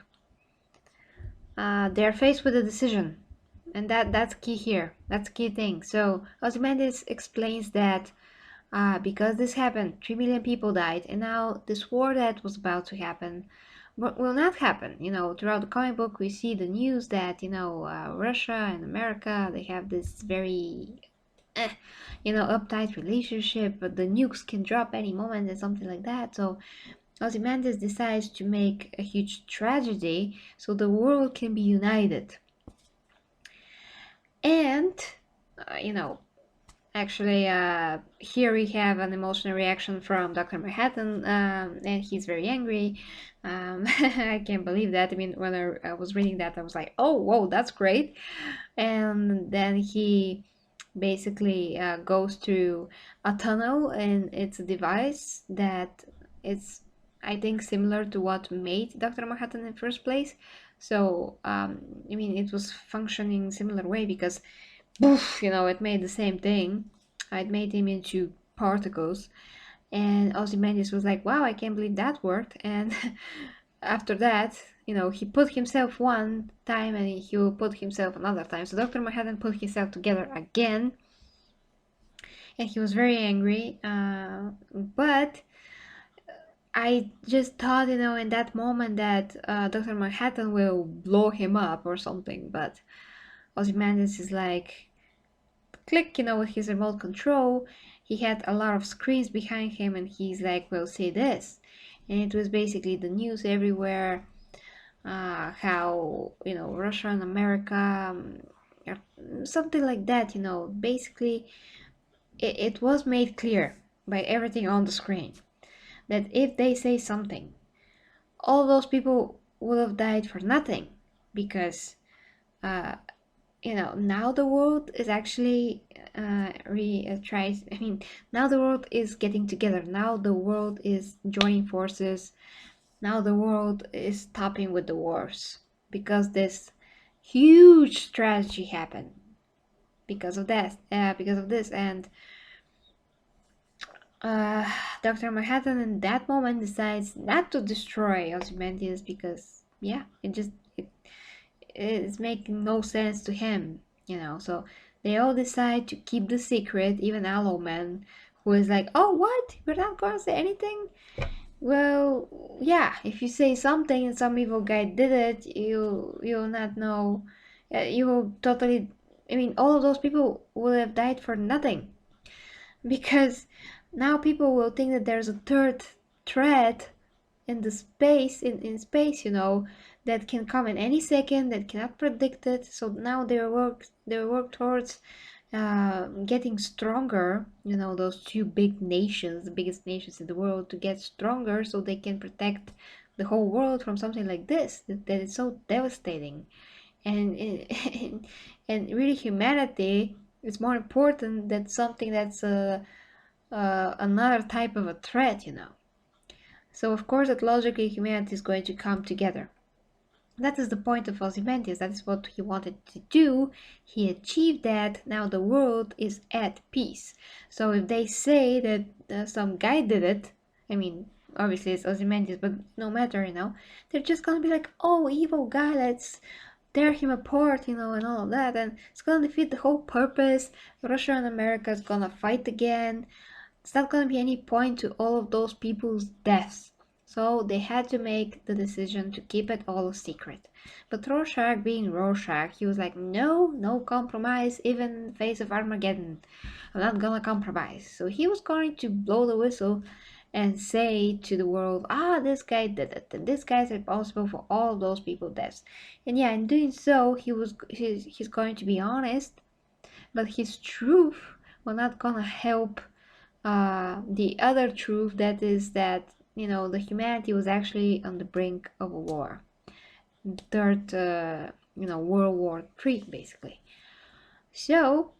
they're faced with a decision, and that's key here. That's key thing. So Ozymandias explains that because this happened, 3 million people died, and now this war that was about to happen will not happen. Throughout the comic book, we see the news that Russia and America, they have this very eh, uptight relationship, but the nukes can drop any moment and something like that. So Ozymandias decides to make a huge tragedy so the world can be united. And, actually, here we have an emotional reaction from Dr. Manhattan, and he's very angry. I can't believe that. I mean, when I was reading that, I was like, oh, whoa, that's great. And then he basically goes through a tunnel, and it's a device that is, I think, similar to what made Dr. Manhattan in the first place. So I mean, it was functioning similar way, because poof, it made the same thing. It made him into particles, and Ozymandias was like, wow, I can't believe that worked. And after that, he put himself one time, and he will put himself another time. So Dr. Manhattan put himself together again, and he was very angry. But I just thought, in that moment that Dr. Manhattan will blow him up or something. But Ozymandias is like, click, with his remote control. He had a lot of screens behind him, and he's like, well, say this. And it was basically the news everywhere, how, Russia and America, something like that, basically it was made clear by everything on the screen that if they say something, all those people would have died for nothing, because uh, now the world is actually tries. I mean, now the world is getting together. Now the world is joining forces. Now the world is stopping with the wars, because this huge strategy happened because of that. Because of this, and uh, Dr. Manhattan in that moment decides not to destroy Ozymandias because, yeah, it's making no sense to him, So they all decide to keep the secret, even Aloe Man, who is like, "Oh, what? We're not gonna say anything?" Well, yeah, if you say something and some evil guy did it, you'll not know. You will totally. I mean, all of those people will have died for nothing because now people will think that there's a third threat in the space in space, that can come in any second, that cannot predict it. So now they work towards getting stronger, those two big nations, the biggest nations in the world, to get stronger so they can protect the whole world from something like this that is so devastating. And and really humanity is more important than something that's another type of a threat. So of course that logically humanity is going to come together. That is the point of Ozymandias. That is what he wanted to do. He achieved that. Now the world is at peace. So if they say that some guy did it, I mean, obviously it's Ozymandias, but no matter, they're just gonna be like, "Oh, evil guy, let's tear him apart," and all of that, and it's gonna defeat the whole purpose. Russia and America is gonna fight again. It's not gonna be any point to all of those people's deaths. So they had to make the decision to keep it all a secret. But Rorschach, being Rorschach, he was like, "No, no compromise, even in the face of Armageddon. I'm not gonna compromise." So he was going to blow the whistle and say to the world, "This guy did it, and this guy's responsible for all of those people's deaths." And yeah, in doing so, he's going to be honest, but his truth will not gonna help the other truth, that is that the humanity was actually on the brink of a war, third World War III, basically. So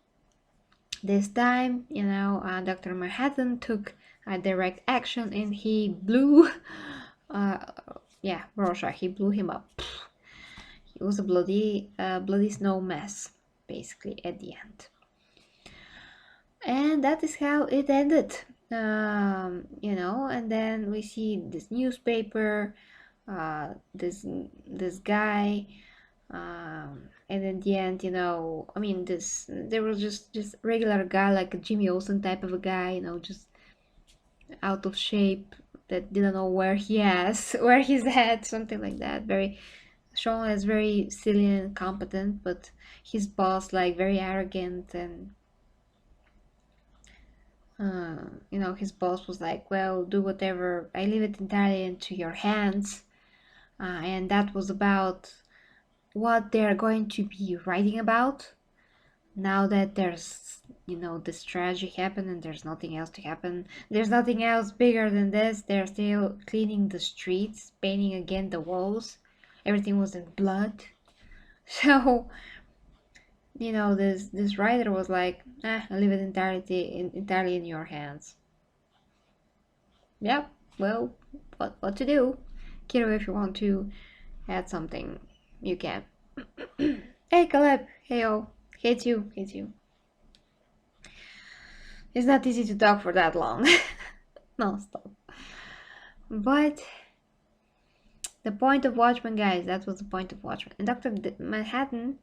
this time, Dr. Manhattan took direct action and he blew uh, Rorschach, he blew him up. It was a bloody snow mess, basically, at the end. And that is how it ended. And then we see this newspaper, this guy, and in the end, I mean, there was just regular guy, like a Jimmy Olsen type of a guy, just out of shape, that didn't know where he's at, something like that. Very shown as very silly and incompetent, but his boss like very arrogant, and his boss was like, "Well, do whatever. I leave it entirely into your hands." And that was about what they're going to be writing about. Now that there's, this tragedy happened and there's nothing else to happen. There's nothing else bigger than this. They're still cleaning the streets, painting again the walls. Everything was in blood. So, this writer was like, I leave it entirely in your hands. Yep. Well, what to do? Kiddo, if you want to add something, you can. Hey, Caleb. Hey, oh. Hates you. It's not easy to talk for that long. No, stop. But the point of Watchmen, guys, that was the point of Watchmen. And Dr. Manhattan,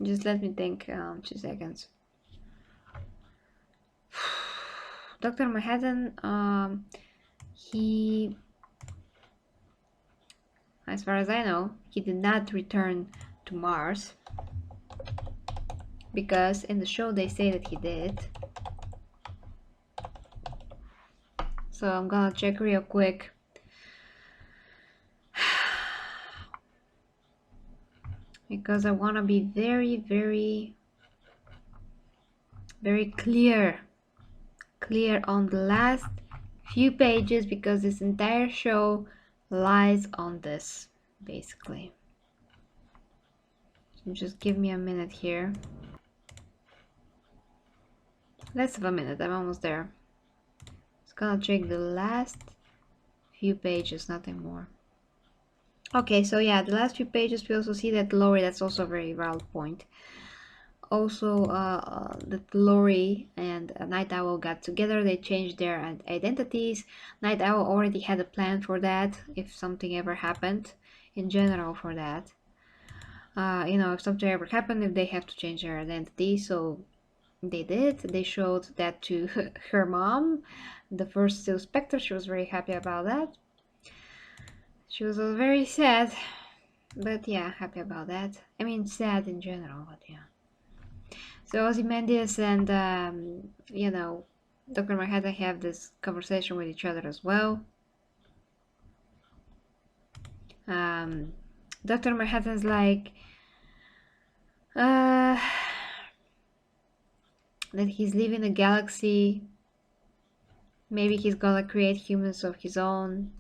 just let me think 2 seconds. Dr. Manhattan, he, as far as I know, he did not return to Mars, because in the show they say that he did. So I'm gonna check real quick. Because I wanna be very, very, very clear on the last few pages, because this entire show lies on this, basically. So just give me a minute here. Less of a minute, I'm almost there. Just gonna check the last few pages, nothing more. Okay, so yeah, the last few pages we also see that Lori, that's also a very valid point. also that Lori and Night Owl got together. They changed their identities. Night Owl already had a plan for that if something ever happened, in general for that. If something ever happened, if they have to change their identity, so they did. They showed that to her mom, the first Steel Spectre. She was very happy about that. She was very sad, but yeah, happy about that. I mean, sad in general, but yeah. So Ozymandias and Dr. Manhattan have this conversation with each other as well. Dr. Manhattan's like that he's living a galaxy. Maybe he's gonna create humans of his own.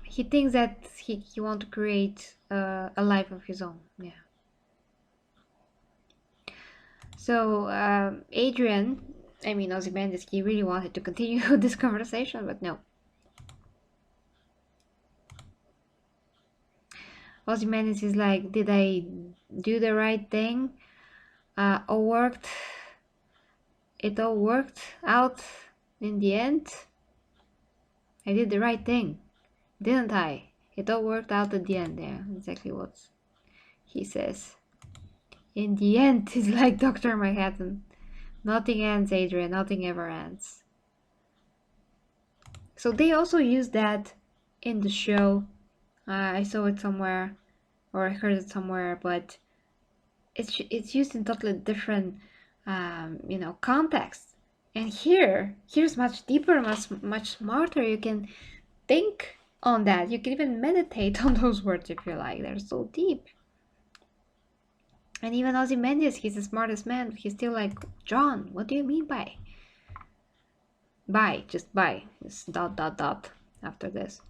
He thinks that he want to create a life of his own. Yeah. So Adrian, I mean Ozymandias, he really wanted to continue this conversation, but no. Ozymandias is like, did I do the right thing? All worked. It all worked out in the end. I did the right thing, didn't I? It all worked out at the end. Yeah, exactly what he says. In the end, it's like Dr. Manhattan. Nothing ends, Adrian. Nothing ever ends. So they also use that in the show. I saw it somewhere, or I heard it somewhere, but it's used in totally different, context. And here's much deeper, much smarter. You can think on that. You can even meditate on those words if you like. They're so deep. And even Ozymandias, he's the smartest man, but he's still like, John, what do you mean by? By, just by. It's dot dot dot after this.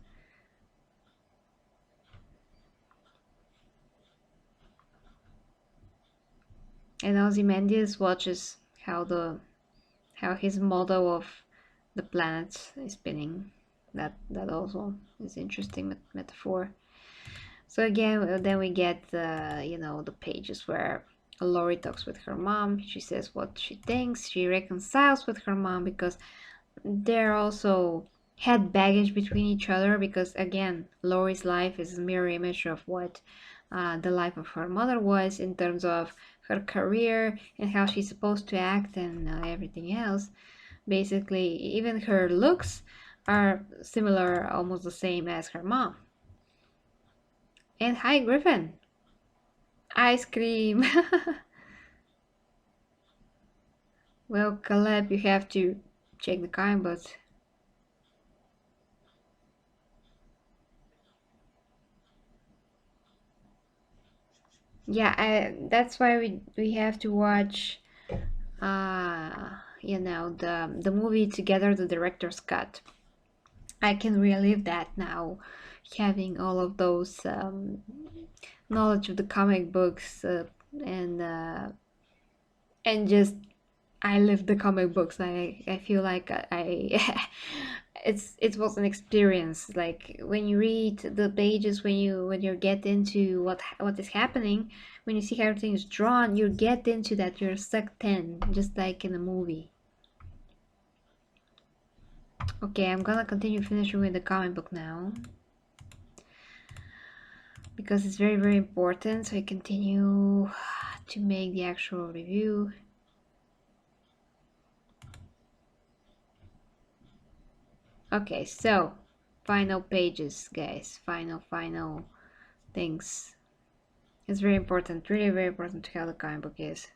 And Ozymandias watches how his model of the planet is spinning. That also is interesting metaphor. So again, then we get the pages where Lori talks with her mom. She says what she thinks. She reconciles with her mom because they're also had baggage between each other, because again, Lori's life is a mirror image of what the life of her mother was in terms of her career and how she's supposed to act and everything else. Basically, even her looks are similar, almost the same as her mom. And hi, Griffin. Ice cream. Well, Caleb, you have to check the kind, but yeah, that's why we have to watch the movie together, the director's cut. I can relive that now, having all of those knowledge of the comic books and just I live the comic books. I feel like I it was an experience. Like when you read the pages, when you get into what is happening, when you see how everything is drawn, you get into that. You're sucked in, just like in a movie. Okay, I'm gonna continue finishing with the comic book now because it's very very important. So I continue to make the actual review. Okay, so final pages, guys. Final things. It's very important, really very important to how the comic book is.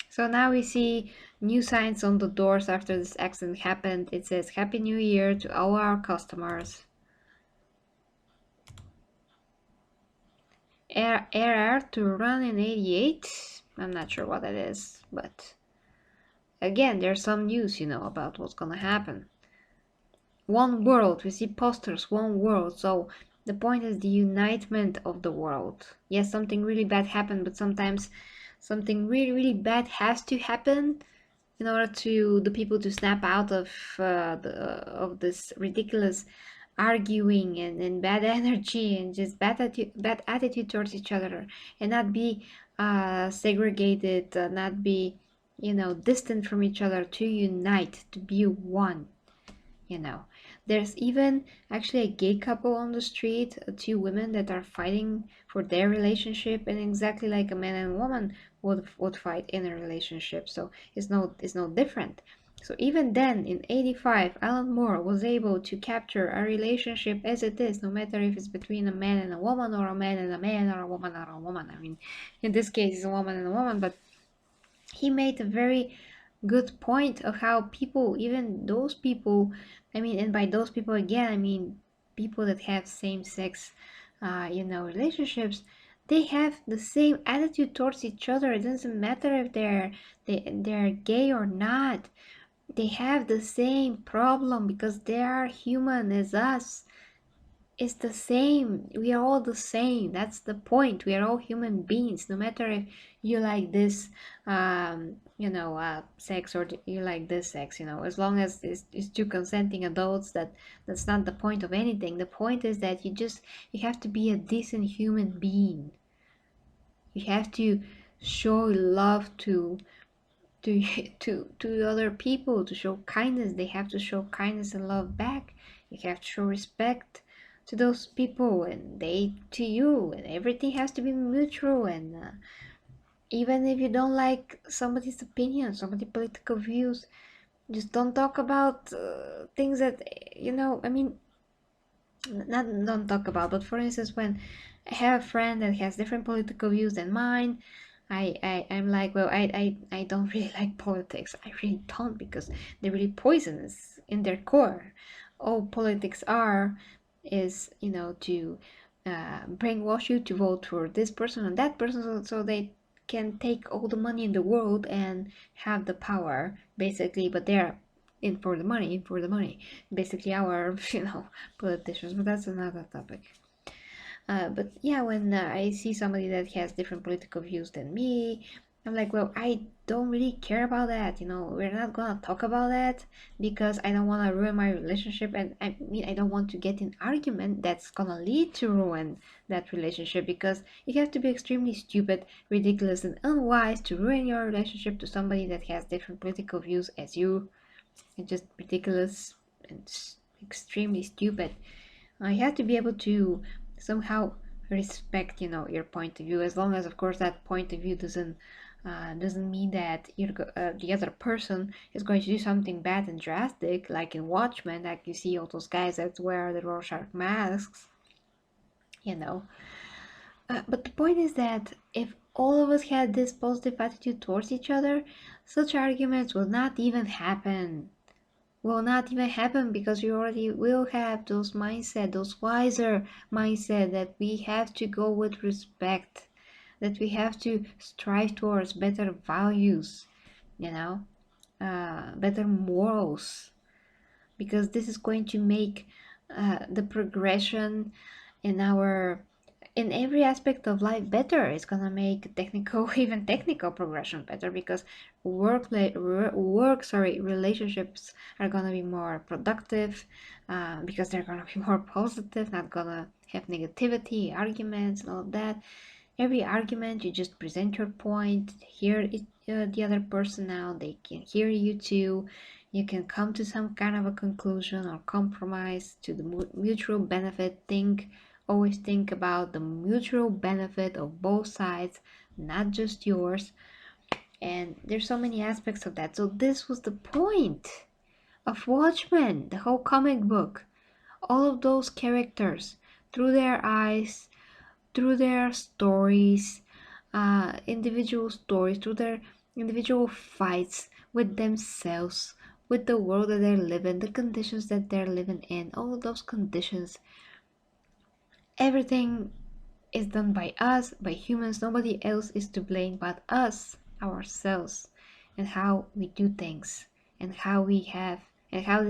So now we see new signs on the doors after this accident happened. It says Happy New Year to all our customers. Error to run in 88. I'm not sure what that is, but again, there's some news, about what's gonna happen. One world, we see posters, one world. So the point is the unitement of the world. Yes, something really bad happened, but sometimes something really, really bad has to happen in order to the people to snap out of of this ridiculous arguing and bad energy and just bad attitude towards each other, and not be segregated, not be, distant from each other, to unite, to be one. you know there's even actually a gay couple on the street, two women that are fighting for their relationship, and exactly like a man and woman would fight in a relationship. So it's no different. So even then, in 85, Alan Moore was able to capture a relationship as it is, no matter if it's between a man and a woman, or a man and a man, or a woman and a woman. I mean, in this case it's a woman and a woman, but he made a very good point of how people, even those people, I mean, and by those people again, I mean people that have same-sex, relationships, they have the same attitude towards each other. It doesn't matter if they're gay or not. They have the same problem because they are human as us. It's the same. We are all the same. That's the point. We are all human beings, no matter if you like this, sex, or you like this sex. As long as it's two consenting adults, that's not the point of anything. The point is that you have to be a decent human being. You have to show love to to other people, to show kindness. They have to show kindness and love back. You have to show respect to those people, and they to you, and everything has to be mutual. And even if you don't like somebody's opinion, somebody's political views, just don't talk about things that, I mean, not don't talk about, but for instance, when I have a friend that has different political views than mine, I'm like, well, I don't really like politics. I really don't, because they're really poisonous in their core. All politics are is, to brainwash you to vote for this person and that person, so they can take all the money in the world and have the power, basically. But they're in for the money. Basically, our, politicians, but that's another topic. But yeah, when I see somebody that has different political views than me, I'm like, well, I don't really care about that. We're not gonna talk about that, because I don't want to ruin my relationship, and I mean, I don't want to get in argument that's gonna lead to ruin that relationship, because you have to be extremely stupid, ridiculous, and unwise to ruin your relationship to somebody that has different political views as you. It's just ridiculous and extremely stupid. I have to be able to somehow respect, your point of view, as long as, of course, that point of view doesn't mean that the other person is going to do something bad and drastic, like in Watchmen, like you see all those guys that wear the Rorschach masks, you know. But the point is that if all of us had this positive attitude towards each other, such arguments will not even happen. Because we already will have those mindset, those wiser mindset, that we have to go with respect, that we have to strive towards better values, better morals, because this is going to make the progression in every aspect of life better. It's gonna make even technical progression better, because relationships are gonna be more productive, because they're gonna be more positive, not gonna have negativity, arguments, and all of that. Every argument, you just present your point, hear the other person out, they can hear you too. You can come to some kind of a conclusion or compromise to the mutual benefit. Always think about the mutual benefit of both sides, not just yours. And there's so many aspects of that. So this was the point of Watchmen, the whole comic book. All of those characters, through their eyes, through their stories, individual stories, through their individual fights with themselves, with the world that they're living, the conditions that they're living in, all of those conditions. Everything is done by us, by humans. Nobody else is to blame but us, ourselves, and how we do things, and how we have, and how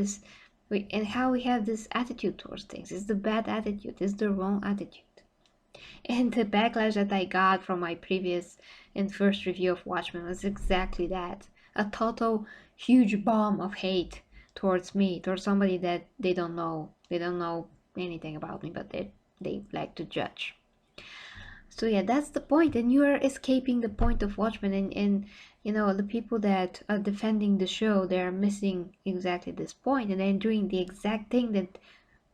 we have this attitude towards things. It's the bad attitude. It's the wrong attitude. And the backlash that I got from my previous and first review of Watchmen was exactly that. A total huge bomb of hate towards me, towards somebody that they don't know. They don't know anything about me, but they like to judge. So yeah, that's the point, and you are escaping the point of Watchmen, and you know the people that are defending the show, they are missing exactly this point, and they're doing the exact thing that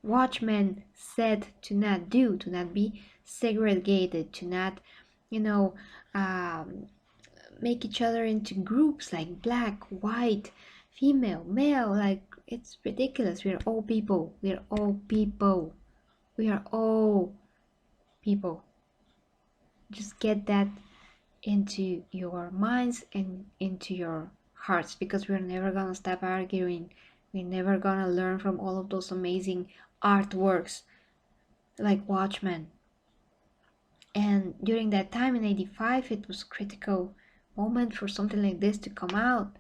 Watchmen said to not do, to not be segregated, to not, you know, um, make each other into groups like black, white, female, male. Like, it's ridiculous. We're all people. We're all people. We are all people. Just get that into your minds and into your hearts, because we're never gonna stop arguing. We're never gonna learn from all of those amazing artworks like Watchmen. And during that time in 85, it was critical moment for something like this to come out.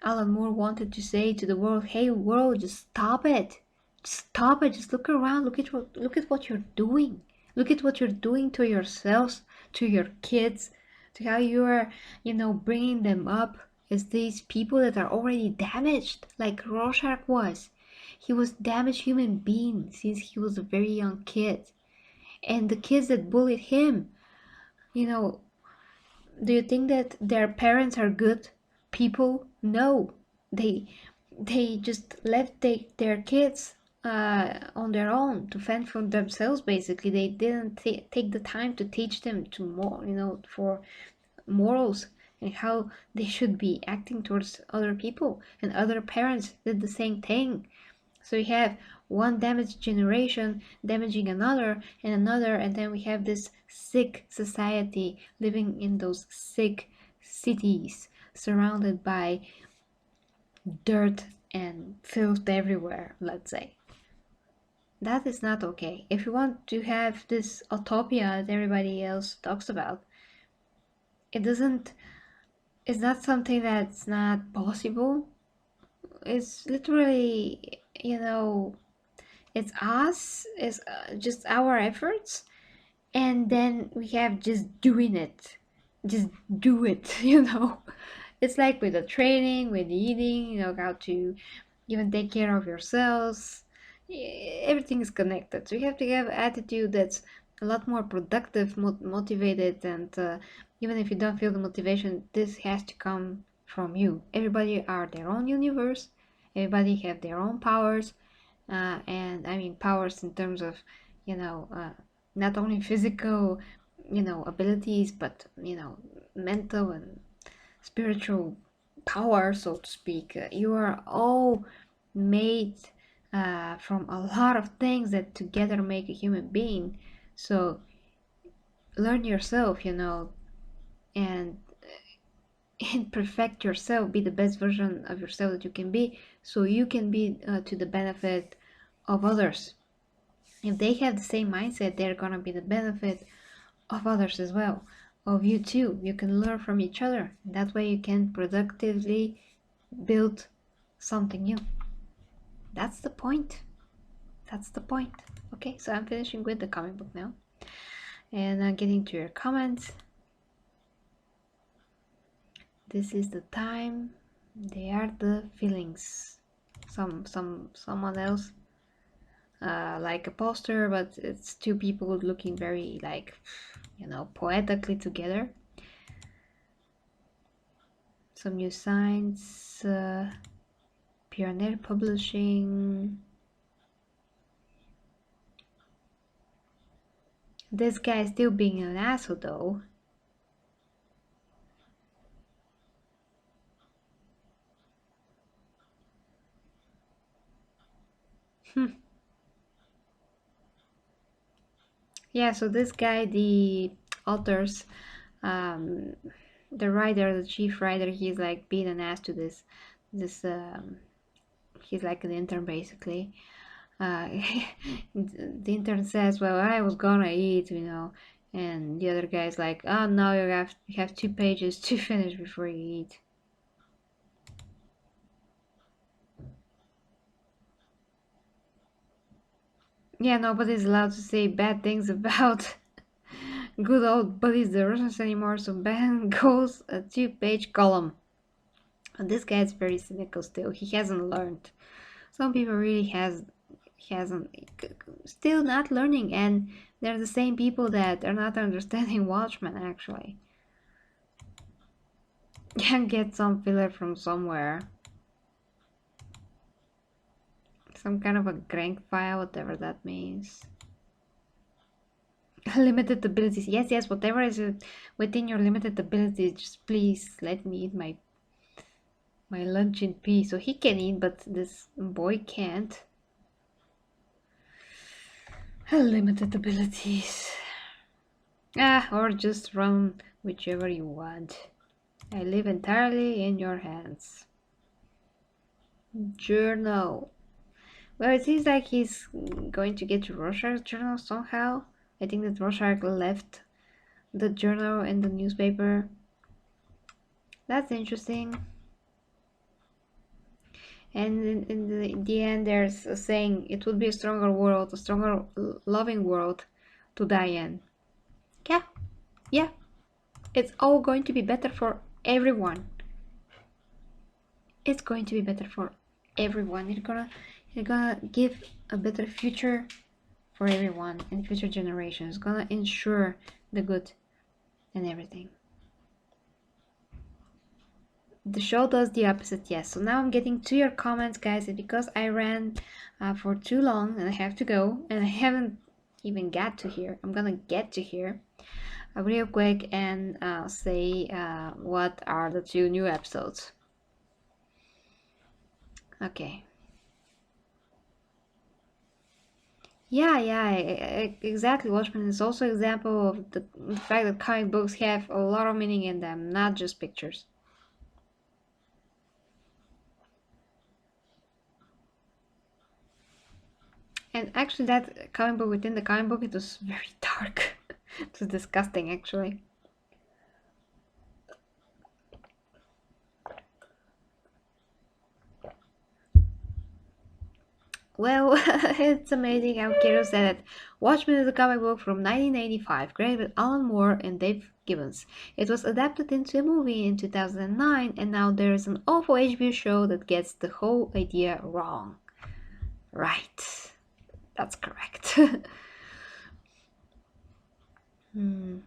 Alan Moore wanted to say to the world, hey world, just stop it. Just stop it. Just look around. Look at what you're doing. Look at what you're doing to yourselves, to your kids, to how you are, bringing them up as these people that are already damaged, like Rorschach was. He was a damaged human being since he was a very young kid. And the kids that bullied him, you know, do you think that their parents are good people? No, they they just left their kids on their own to fend for themselves. Basically, they didn't take the time to teach them to more, for morals and how they should be acting towards other people. And other parents did the same thing. So we have one damaged generation damaging another and another, and then we have this sick society living in those sick cities surrounded by dirt and filth everywhere, let's say. That is not okay. If you want to have this utopia that everybody else talks about, it doesn't, it's not something that's not possible. It's literally, it's us, it's just our efforts, and then we have just doing it. Just do it, It's like with the training, with the eating, how to even take care of yourselves. Everything is connected. So you have to have attitude that's a lot more productive, motivated, and even if you don't feel the motivation, this has to come from you. Everybody are their own universe. Everybody have their own powers, and I mean powers in terms of, not only physical, abilities, but mental and spiritual power, so to speak. You are all made from a lot of things that together make a human being. So learn yourself, and and perfect yourself. Be the best version of yourself that you can be, so you can be to the benefit of others. If they have the same mindset, they're gonna be the benefit of others as well, of you too. You can learn from each other. That way you can productively build something new. That's the point. That's the point. Okay, so I'm finishing with the comic book now, and I'm getting to your comments. This is the time. They are the feelings. Someone else like a poster, but it's two people looking very like, poetically together. Some new signs. Pioneer Publishing. This guy is still being an asshole though. Yeah, so this guy, the authors, um, the writer, the chief writer, he's like being an ass to this he's like an intern basically. uh, the intern says, well, I was gonna eat, and the other guy's like, oh no, you have 2 pages to finish before you eat. Yeah, nobody's allowed to say bad things about good old buddies the Russians anymore, so Ben goes a 2-page column. And this guy's very cynical still. He hasn't learned. Some people really hasn't, still not learning, and they're the same people that are not understanding Watchmen actually. Can get some filler from somewhere. Some kind of a crank file, whatever that means. Limited abilities. Yes, yes, whatever is within your limited abilities, just please let me eat my lunch in peace. So he can eat, but this boy can't. Limited abilities. Or just run whichever you want. I live entirely in your hands. Journal. Well, it seems like he's going to get to Rorschach's journal somehow. I think that Rorschach left the journal in the newspaper. That's interesting. And in the end, there's a saying, it would be a stronger world, a stronger, loving world to die in. Yeah, yeah. It's all going to be better for everyone. It's going to be better for everyone. You're gonna give a better future for everyone and future generations. It's gonna ensure the good and everything. The show does the opposite, yes. So now I'm getting to your comments, guys. It's because I ran for too long and I have to go, and I haven't even got to here. I'm gonna get to here real quick and say what are the 2 new episodes. Okay. Yeah, exactly. Watchmen is also an example of the fact that comic books have a lot of meaning in them, not just pictures. And actually, that comic book within the comic book, it was very dark. It was disgusting, actually. Well, it's amazing how Kiro said it. Watchmen is a comic book from 1985, created by Alan Moore and Dave Gibbons. It was adapted into a movie in 2009, and now there is an awful HBO show that gets the whole idea wrong. Right. That's correct. Hmm.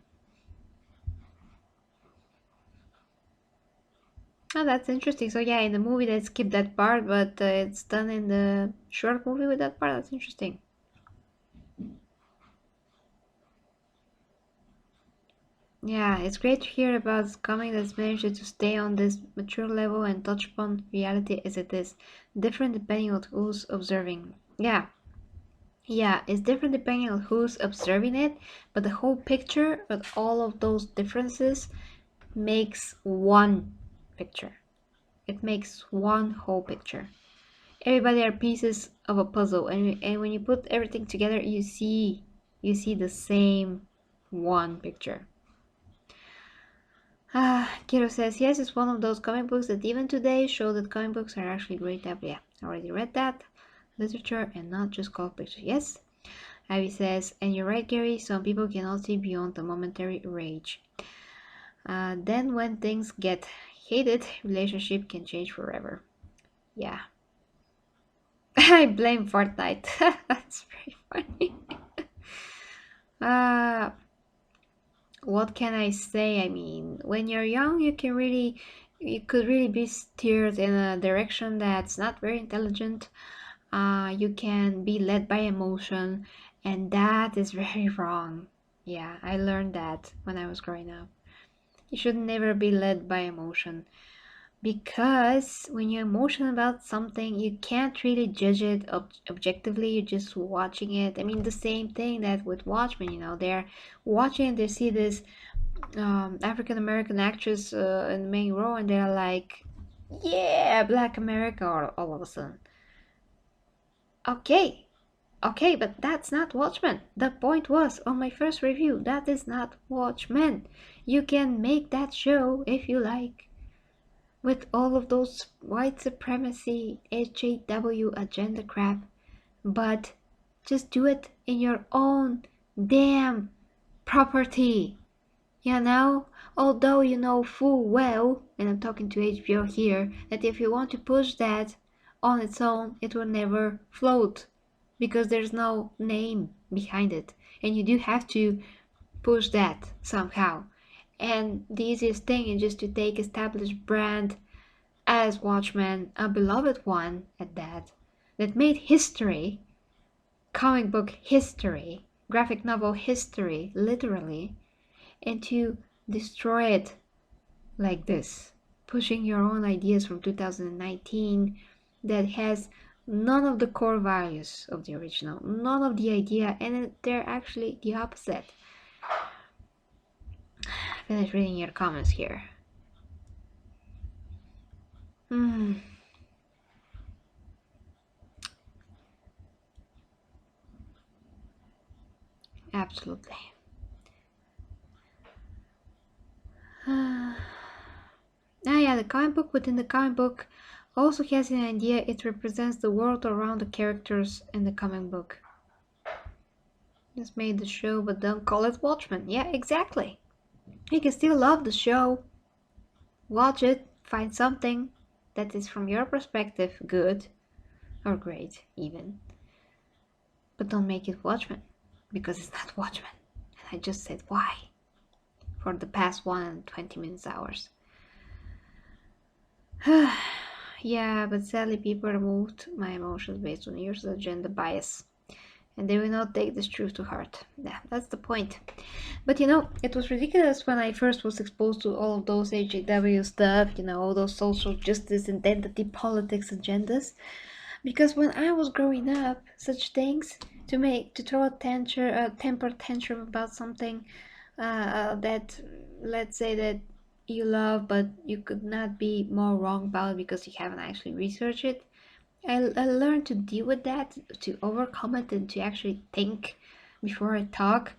Oh, that's interesting. So yeah, in the movie they skipped that part, but it's done in the short movie with that part. That's interesting. Yeah, it's great to hear about comic that's managed to stay on this mature level and touch upon reality as it is, different depending on who's observing. Yeah, it's different depending on who's observing it, but the whole picture of all of those differences makes one picture. It makes one whole picture. Everybody are pieces of a puzzle, and when you put everything together, you see the same one picture. Kiro says, yes, it's one of those comic books that even today show that comic books are actually great. Yeah, I already read that. Literature and not just comic pictures. Yes. Ivy says, and you're right, Gary, some people cannot see beyond the momentary rage. Then when things get heated, relationship can change forever. Yeah. I blame Fortnite. That's very funny. uh, what can I say? I mean, when you're young, you could really be steered in a direction that's not very intelligent. You can be led by emotion, and that is very wrong. Yeah, I learned that when I was growing up. You should never be led by emotion, because when you're emotional about something, you can't really judge it objectively. You're just watching it. I mean, the same thing that with Watchmen, they're watching, they see this African American actress in the main role, and they're like, yeah, Black America, all of a sudden. Okay, okay, but that's not Watchmen. The point was, on my first review, that is not Watchmen. You can make that show if you like, with all of those white supremacy, HAW agenda crap, but just do it in your own damn property. Although you know full well, and I'm talking to HBO here, that if you want to push that on its own, it will never float. because there's no name behind it, and you do have to push that somehow. And the easiest thing is just to take established brand as Watchmen, a beloved one at that, that made history, comic book history, graphic novel history, literally, and to destroy it like this, pushing your own ideas from 2019 that has none of the core values of the original, none of the idea, and they're actually the opposite. Finish reading your comments here. Absolutely. Yeah, the comic book within the comic book also has an idea. It represents the world around the characters in the comic book. Just made the show, but don't call it Watchmen. Yeah, exactly. You can still love the show, watch it, find something that is from your perspective good or great even, but don't make it Watchmen, because it's not Watchmen. And I just said why for the past 1 and 20 minutes hours. Yeah, but sadly people removed my emotions based on years of gender bias, and they will not take this truth to heart. Yeah, that's the point. But it was ridiculous when I first was exposed to all of those HAW stuff, all those social justice, identity politics agendas. Because when I was growing up, such things to throw a temper tantrum about something that, let's say that you love, but you could not be more wrong about because you haven't actually researched it. I learned to deal with that, to overcome it, and to actually think before I talk,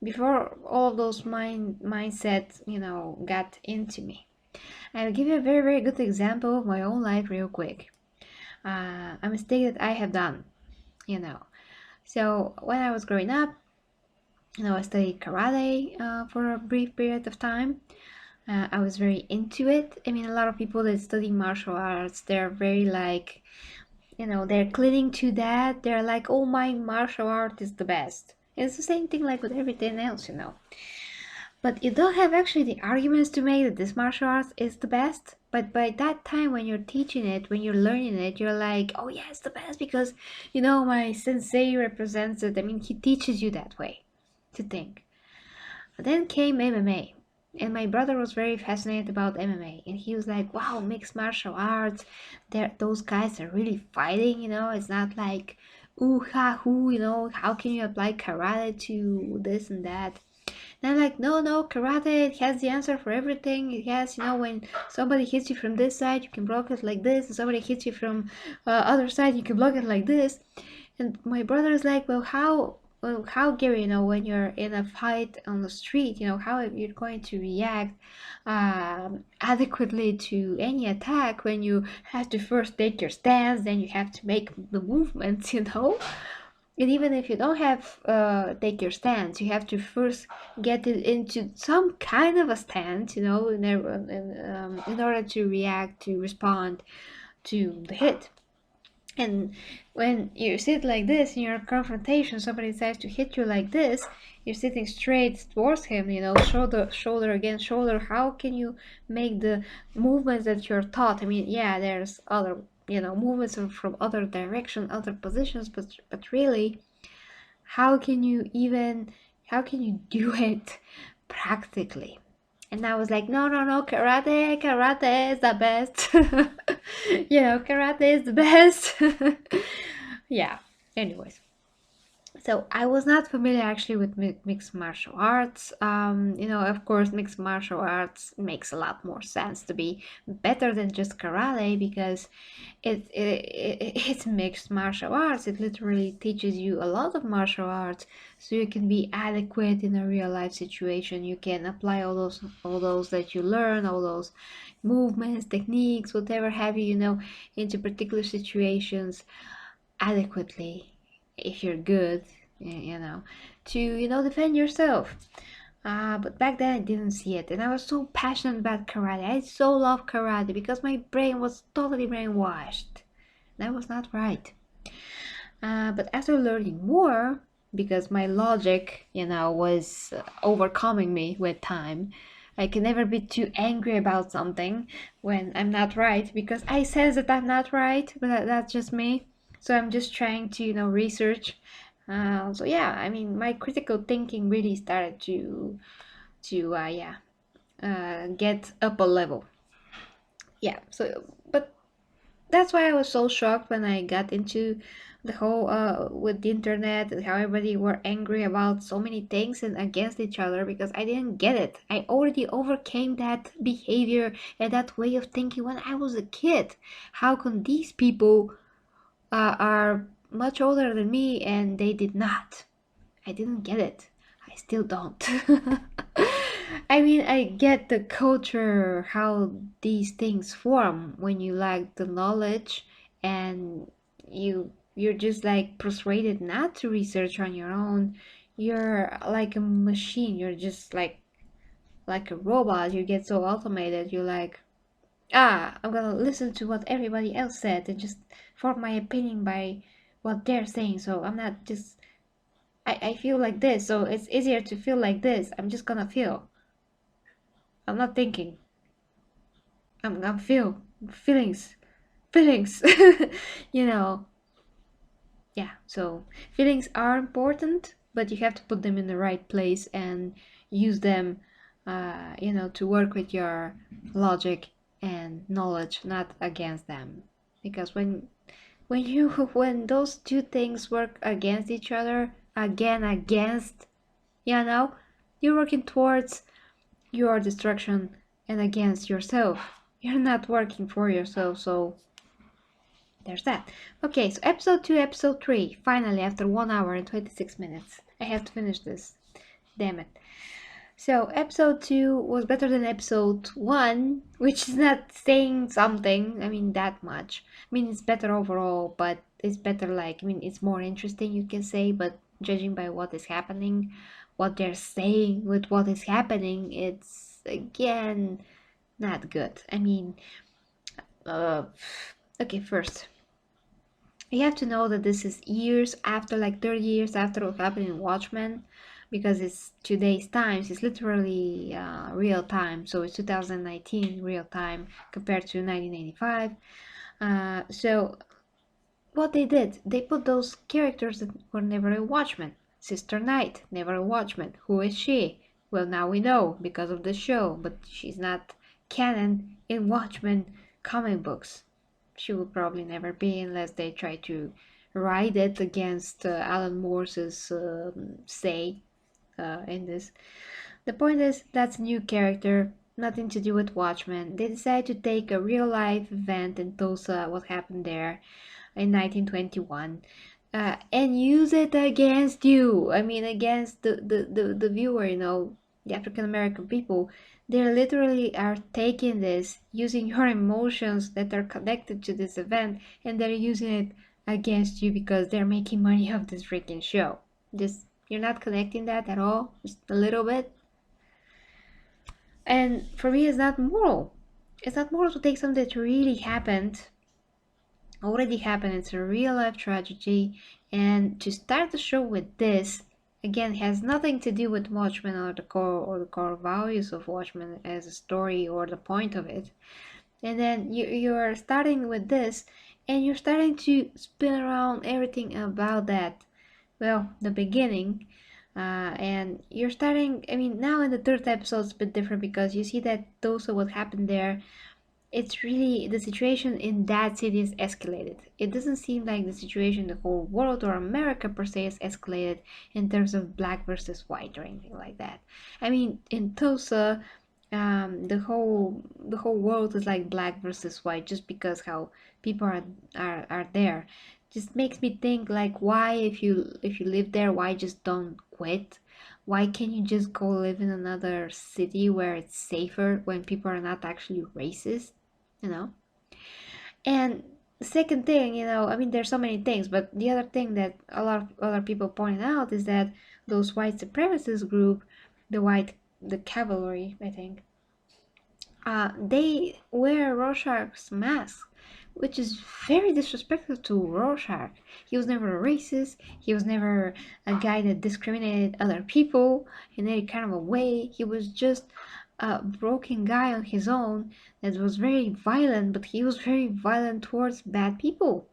before all of those mindsets, got into me. I'll give you a very, very good example of my own life real quick. A mistake that I have done, So when I was growing up, I studied karate for a brief period of time. I was very into it. I mean, a lot of people that study martial arts, they're very like, they're clinging to that. They're like, oh, my martial art is the best. It's the same thing like with everything else. But you don't have actually the arguments to make that this martial arts is the best. But by that time, when you're teaching it, when you're learning it, you're like, oh yeah, it's the best because, my sensei represents it. I mean, he teaches you that way to think. But then came MMA. And my brother was very fascinated about MMA. And he was like, wow, mixed martial arts. Those guys are really fighting, It's not like, ooh, ha, hoo, How can you apply karate to this and that? And I'm like, no, karate, it has the answer for everything. It has, when somebody hits you from this side, you can block it like this. And somebody hits you from other side, you can block it like this. And my brother is like, how, Gary, when you're in a fight on the street, how you're going to react adequately to any attack when you have to first take your stance, then you have to make the movements. And even if you don't have take your stance, you have to first get it into some kind of a stance, in order to react, to respond to the hit. And when you sit like this in your confrontation, somebody decides to hit you like this, you're sitting straight towards him, shoulder against shoulder. How can you make the movements that you're taught? I mean, yeah, there's other, movements from other direction, other positions, but really, how can you do it practically? And I was like, no, karate is the best. Karate is the best. Yeah, anyways. So I was not familiar actually with mixed martial arts. Of course, mixed martial arts makes a lot more sense to be better than just karate because it's mixed martial arts. It literally teaches you a lot of martial arts, so you can be adequate in a real life situation. You can apply all those that you learn, all those movements, techniques, whatever have you, into particular situations adequately if you're good, to defend yourself. But back then I didn't see it, and I was so passionate about karate. I so love karate because my brain was totally brainwashed. That was not right. But after learning more, because my logic, was overcoming me with time, I can never be too angry about something when I'm not right, because I says that I'm not right, but that's just me. So I'm just trying to, research. So yeah, I mean, my critical thinking really started to get up a level. Yeah. So, but that's why I was so shocked when I got into the whole with the internet and how everybody were angry about so many things and against each other, because I didn't get it. I already overcame that behavior and that way of thinking when I was a kid. How come these people are much older than me and they did not? I didn't get it. I still don't. I mean, I get the culture, how these things form when you lack the knowledge and you're just like persuaded not to research on your own. You're like a machine. You're just like a robot. You get so automated. You're like, I'm gonna listen to what everybody else said and just form my opinion by what they're saying. So I'm not just I feel like this, so it's easier to feel like this. I'm just gonna feel. I'm not thinking. I'm feel feelings, feelings. you know, yeah. So feelings are important, but you have to put them in the right place and use them, to work with your logic and knowledge, not against them. Because when you when those two things work against each other, again against, you know, you're working towards your destruction and against yourself. You're not working for yourself, so there's that. Okay, so episode 2, episode 3. Finally, after 1 hour and 26 minutes. I have to finish this. Damn it. So, episode 2 was better than episode 1, which is not saying something, I mean, that much. I mean, it's better overall, but it's better, like, I mean, it's more interesting, you can say, but judging by what is happening, what they're saying with what is happening, it's, again, not good. I mean, uh, okay, first, you have to know that this is years after, like 30 years after what happened in Watchmen, because it's today's times. It's literally real time. So it's 2019 real time compared to 1985. So what they did, they put those characters that were never a Watchman. Sister Knight, never a Watchman. Who is she? Well, now we know because of the show, but she's not canon in Watchmen comic books. She will probably never be unless they try to write it against Alan Moore's say in this. The point is, that's a new character, nothing to do with Watchmen. They decided to take a real life event in Tulsa, what happened there, in 1921, and use it against you. I mean, against the viewer, the African American people. They literally are taking this, using your emotions that are connected to this event, and they're using it against you because they're making money off this freaking show. Just, you're not connecting that at all, just a little bit. And for me, it's not moral. It's not moral to take something that really happened, already happened. It's a real life tragedy, and to start the show with this again has nothing to do with Watchmen or the core values of Watchmen as a story or the point of it. And then you're starting with this, and you're starting to spin around everything about that. Well, the beginning. And you're starting, I mean, now in the third episode it's a bit different because you see that those are what happened there, it's really the situation in that city is escalated. It doesn't seem like the situation in the whole world or America per se is escalated in terms of black versus white or anything like that. I mean, in Tulsa, the whole world is like black versus white just because how people are there. Just makes me think like, why if you live there, why just don't quit? Why can't you just go live in another city where it's safer when people are not actually racist? you know and the second thing, I mean, there's so many things, but the other thing that a lot of other people pointed out is that those white supremacist group, the cavalry, I think, they wear Rorschach's mask, which is very disrespectful to Rorschach. He was never a racist. He was never a guy that discriminated other people in any kind of a way. He was just a broken guy on his own that was very violent, but he was very violent towards bad people.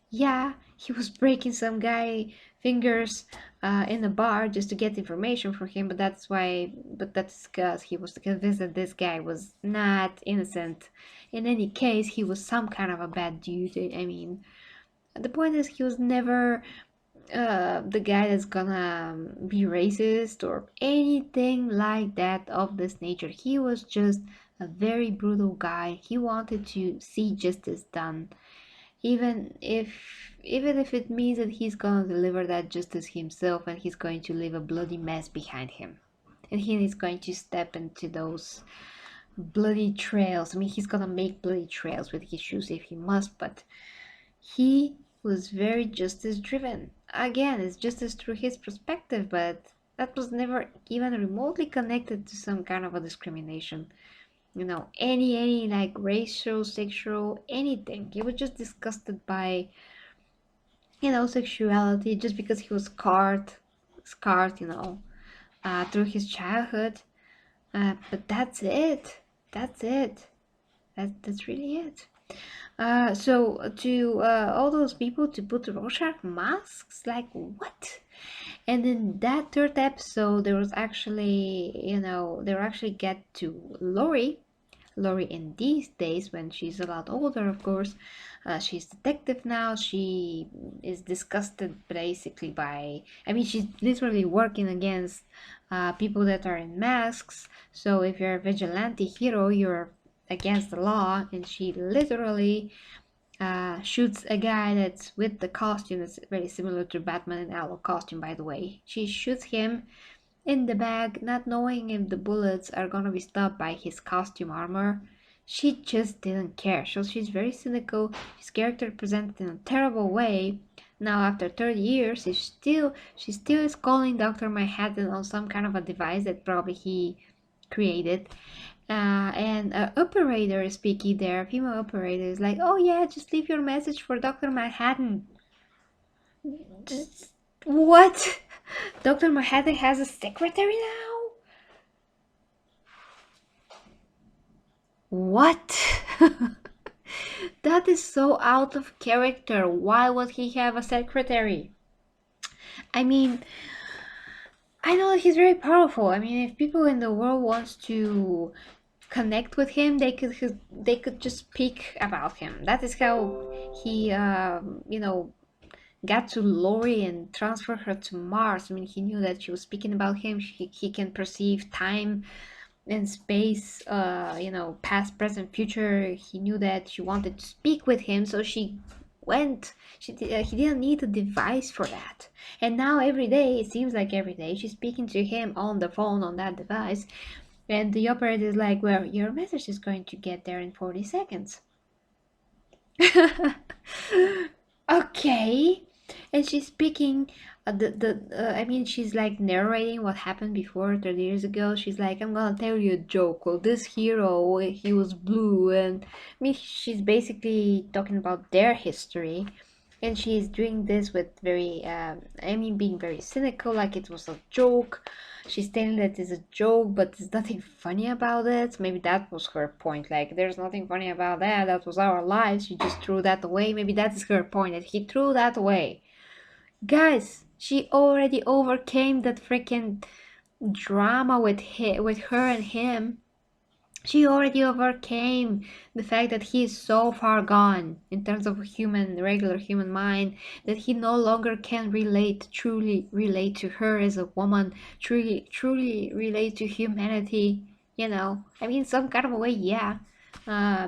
Yeah, he was breaking some guy fingers in a bar just to get information from him, but that's because he was convinced that this guy was not innocent. In any case, he was some kind of a bad dude. I mean, the point is, he was never the guy that's gonna be racist or anything like that of this nature. He was just a very brutal guy. He wanted to see justice done, even if it means that he's gonna deliver that justice himself and he's going to leave a bloody mess behind him, and he is going to step into those bloody trails. I mean, he's gonna make bloody trails with his shoes if he must, but he was very justice driven. Again, it's justice through his perspective, but that was never even remotely connected to some kind of a discrimination. Any like racial, sexual, anything. He was just disgusted by sexuality just because he was scarred, through his childhood. But that's it. That's it. That's really it. So to all those people to put Rorschach masks, like what? And in that third episode, there was actually, they were actually get to Lori in these days when she's a lot older, of course. She's detective now. She is disgusted basically by, I mean, she's literally working against people that are in masks. So if you're a vigilante hero, you're against the law, and she literally shoots a guy that's with the costume that's very similar to Batman and Owl costume, by the way. She shoots him in the back, not knowing if the bullets are gonna be stopped by his costume armor. She just didn't care. So she's very cynical. His character presented in a terrible way. Now after 30 years, she still is calling Dr. Manhattan on some kind of a device that probably he created. And operator is speaking there, female operator is like, oh yeah, just leave your message for Dr. Manhattan. Just, what? Dr. Manhattan has a secretary now? What? That is so out of character. Why would he have a secretary? I mean, I know that he's very powerful. I mean, if people in the world wants to connect with him, they could just speak about him. That is how he got to Lori and transferred her to Mars. I mean, he knew that she was speaking about him. He can perceive time and space, past, present, future. He knew that she wanted to speak with him, so she went. He didn't need a device for that. And now every day, it seems like every day, she's speaking to him on the phone on that device. And the operator is like, well, your message is going to get there in 40 seconds. Okay. And she's speaking I mean, she's like narrating what happened before 30 years ago. She's like, I'm gonna tell you a joke. Well, this hero, he was blue. And I mean, she's basically talking about their history. And she's doing this with being very cynical, like it was a joke. She's telling that it's a joke, but there's nothing funny about it. Maybe that was her point. Like, there's nothing funny about that. That was our lives. She just threw that away. Maybe that's her point, that he threw that away. Guys, she already overcame that freaking drama with her and him. She already overcame the fact that he is so far gone in terms of regular human mind, that he no longer can truly relate to her as a woman, truly relate to humanity. I mean, some kind of a way, yeah.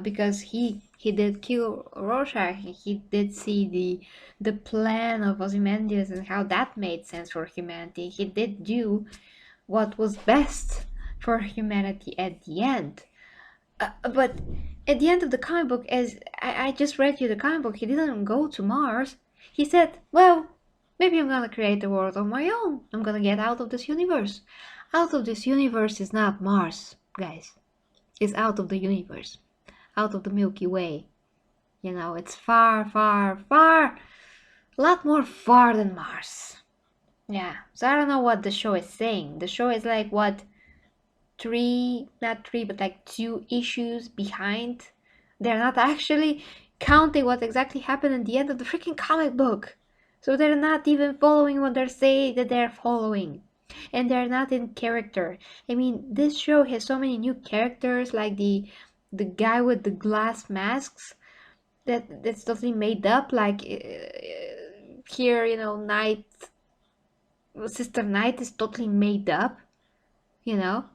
Because he did kill Rorschach. He did see the plan of Ozymandias and how that made sense for humanity. He did do what was best for humanity at the end. But at the end of the comic book, as I just read you the comic book, he didn't go to Mars. He said, well, maybe I'm gonna create a world of my own. I'm gonna get out of this universe. Out of this universe is not Mars, guys. It's out of the universe. Out of the Milky Way. You know, it's far, far, far, a lot more far than Mars. Yeah, so I don't know what the show is saying. The show is like, what, not three, but like two issues behind. They're not actually counting what exactly happened at the end of the freaking comic book. So they're not even following what they're saying that they're following. And they're not in character. I mean, this show has so many new characters, like the guy with the glass masks that's totally made up. Like here, you know, Night, Sister Night is totally made up. You know,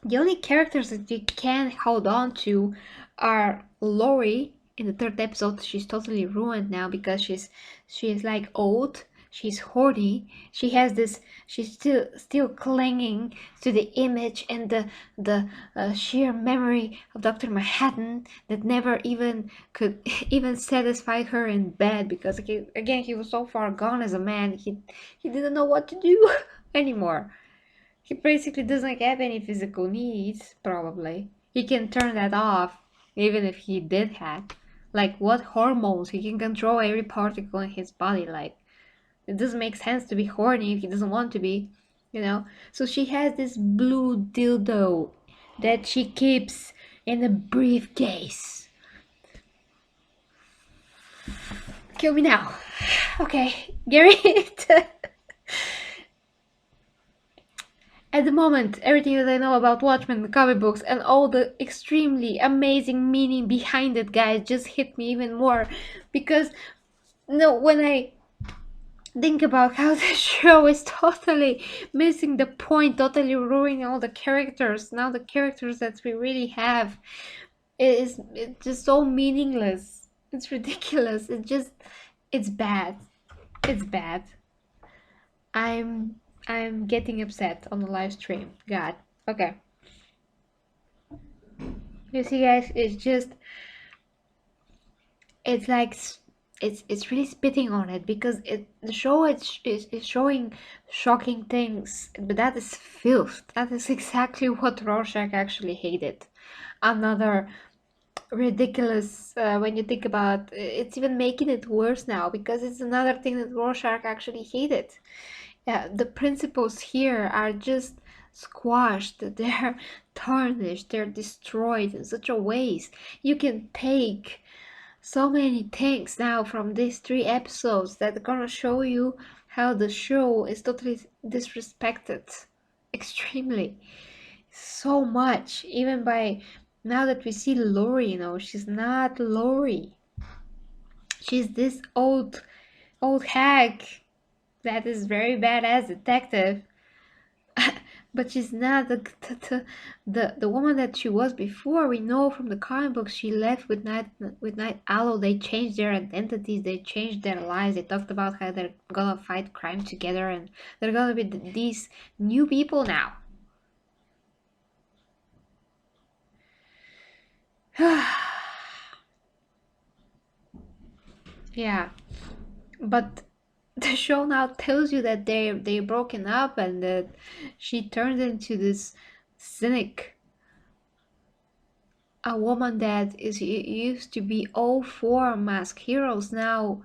the only characters that you can hold on to are Lori. In the third episode, she's totally ruined now because she's like old. She's horny. She has this. She's still clinging to the image and the sheer memory of Dr. Manhattan that never even could even satisfy her in bed because again he was so far gone as a man. He didn't know what to do anymore. He basically doesn't have any physical needs, probably. He can turn that off, even if he did have. Like, what hormones? He can control every particle in his body. Like, it doesn't make sense to be horny if he doesn't want to be, you know? So she has this blue dildo that she keeps in a briefcase. Kill me now. Okay, Gary. At the moment, everything that I know about Watchmen, the comic books, and all the extremely amazing meaning behind it, guys, just hit me even more. Because, no, when I think about how the show is totally missing the point, totally ruining all the characters, now the characters that we really have, it's just so meaningless. It's ridiculous. It's bad. It's bad. I'm I'm getting upset on the live stream. God. Okay. You see, guys, it's like it's really spitting on it because the show is showing shocking things, but that is filth. That is exactly what Rorschach actually hated. Another ridiculous when you think about it's even making it worse now because it's another thing that Rorschach actually hated. Yeah, the principles here are just squashed, they're tarnished, they're destroyed in such a ways. You can take so many things now from these three episodes that are gonna show you how the show is totally disrespected. Extremely. So much. Even by now that we see Lori, you know, she's not Lori. She's this old hag that is very badass detective. But she's not the woman that she was before. We know from the comic books she left with Night Owl. They changed their identities, they changed their lives. They talked about how they're gonna fight crime together and they're gonna be these new people now. Yeah, but the show now tells you that they're broken up and that she turned into this cynic, a woman that is used to be all for mask heroes now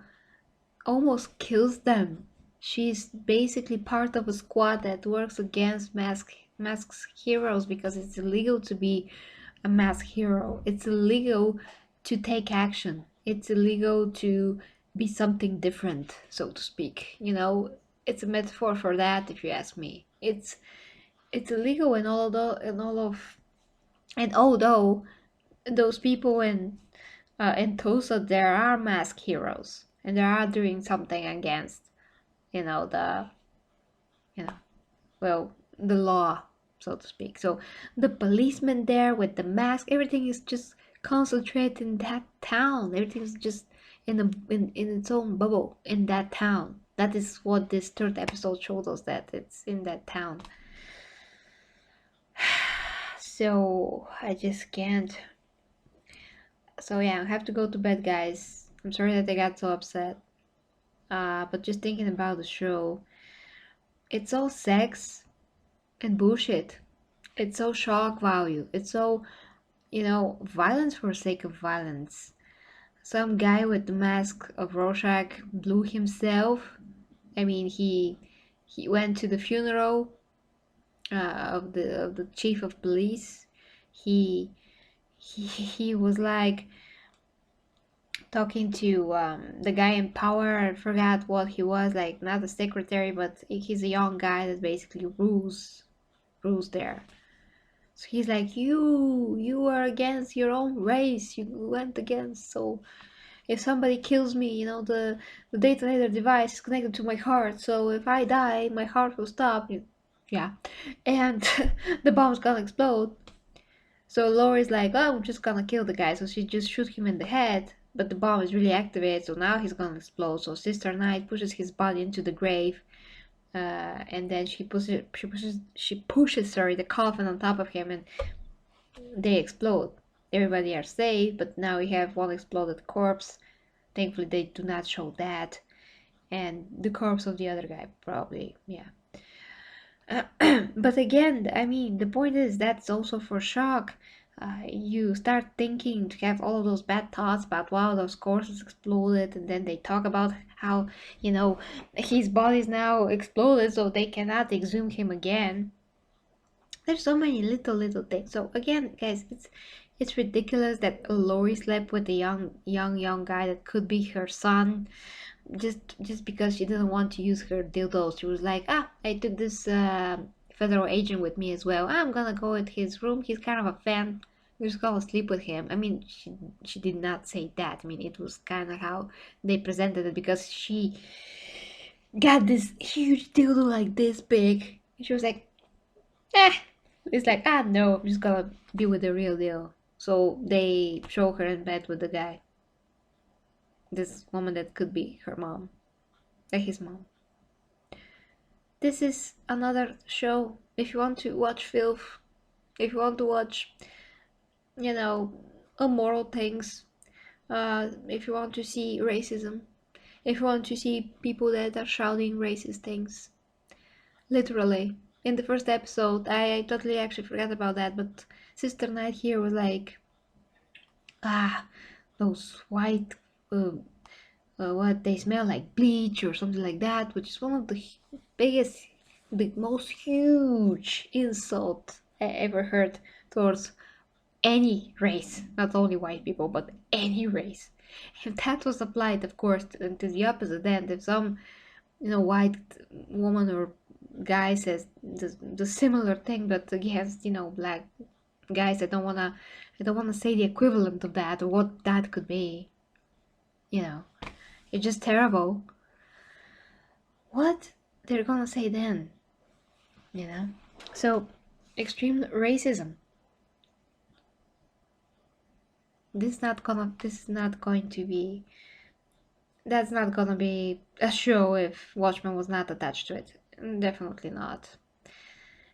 almost kills them. She's basically part of a squad that works against masks heroes because it's illegal to be a mask hero. It's illegal to take action. It's illegal to be something different, so to speak. You know, it's a metaphor for that if you ask me. It's illegal and although those people in Tulsa, there are mask heroes and they are doing something against, you know, you know, well, the law, so to speak. So the policeman there with the mask, everything is just concentrated in that town. Everything is just in its own bubble in that town. That is what this third episode showed us, that it's in that town. So I just can't. So yeah, I have to go to bed, guys. I'm sorry that I got so upset. But just thinking about the show, it's all sex and bullshit. It's so shock value. It's so, you know, violence for sake of violence. some guy with the mask of Rorschach blew himself. I mean, he went to the funeral of the chief of police. He he was like talking to the guy in power. I forgot what he was, like not a secretary, but he's a young guy that basically rules there. So he's like, you are against your own race. You went against. So if somebody kills me, you know, the detonator device is connected to my heart. So if I die, my heart will stop. Yeah, and the bomb's gonna explode. So Laurie's like, oh, I'm just gonna kill the guy. So she just shoots him in the head. But the bomb is really activated, so now he's gonna explode. So Sister Night pushes his body into the grave, and then she pushes the coffin on top of him, and they explode. Everybody are safe, but now we have one exploded corpse. Thankfully, they do not show that, and the corpse of the other guy probably, yeah. But again, I mean, the point is that's also for shock. You start thinking to have all of those bad thoughts about wow, those corpses exploded, and then they talk about how, you know, his body's now exploded, so they cannot exhume him again. There's so many little things. So again, guys, it's ridiculous that Lori slept with a young guy that could be her son, just because she didn't want to use her dildo. She was like, I took this federal agent with me as well. I'm gonna go at his room. He's kind of a fan. We're just gonna sleep with him. I mean, she did not say that. I mean, it was kind of how they presented it, because she got this huge dildo like this big. And she was like, eh. It's like, no, I'm just gonna be with the real deal. So they show her in bed with the guy. This woman that could be her mom. His mom. This is another show. If you want to watch filth, if you want to watch, you know, immoral things, if you want to see racism, if you want to see people that are shouting racist things, literally. In the first episode, I totally actually forgot about that, but Sister Night here was like, those white, what they smell like bleach or something like that, which is one of the biggest, the most huge insult I ever heard towards any race, not only white people, but any race. If that was applied, of course, to the opposite end, if some, white woman or guy says the similar thing, but against, black guys, I don't wanna say the equivalent of that or what that could be. It's just terrible. What they're gonna say then, you know? So, extreme racism. This is not going to be. That's not gonna be a show if Watchmen was not attached to it. Definitely not.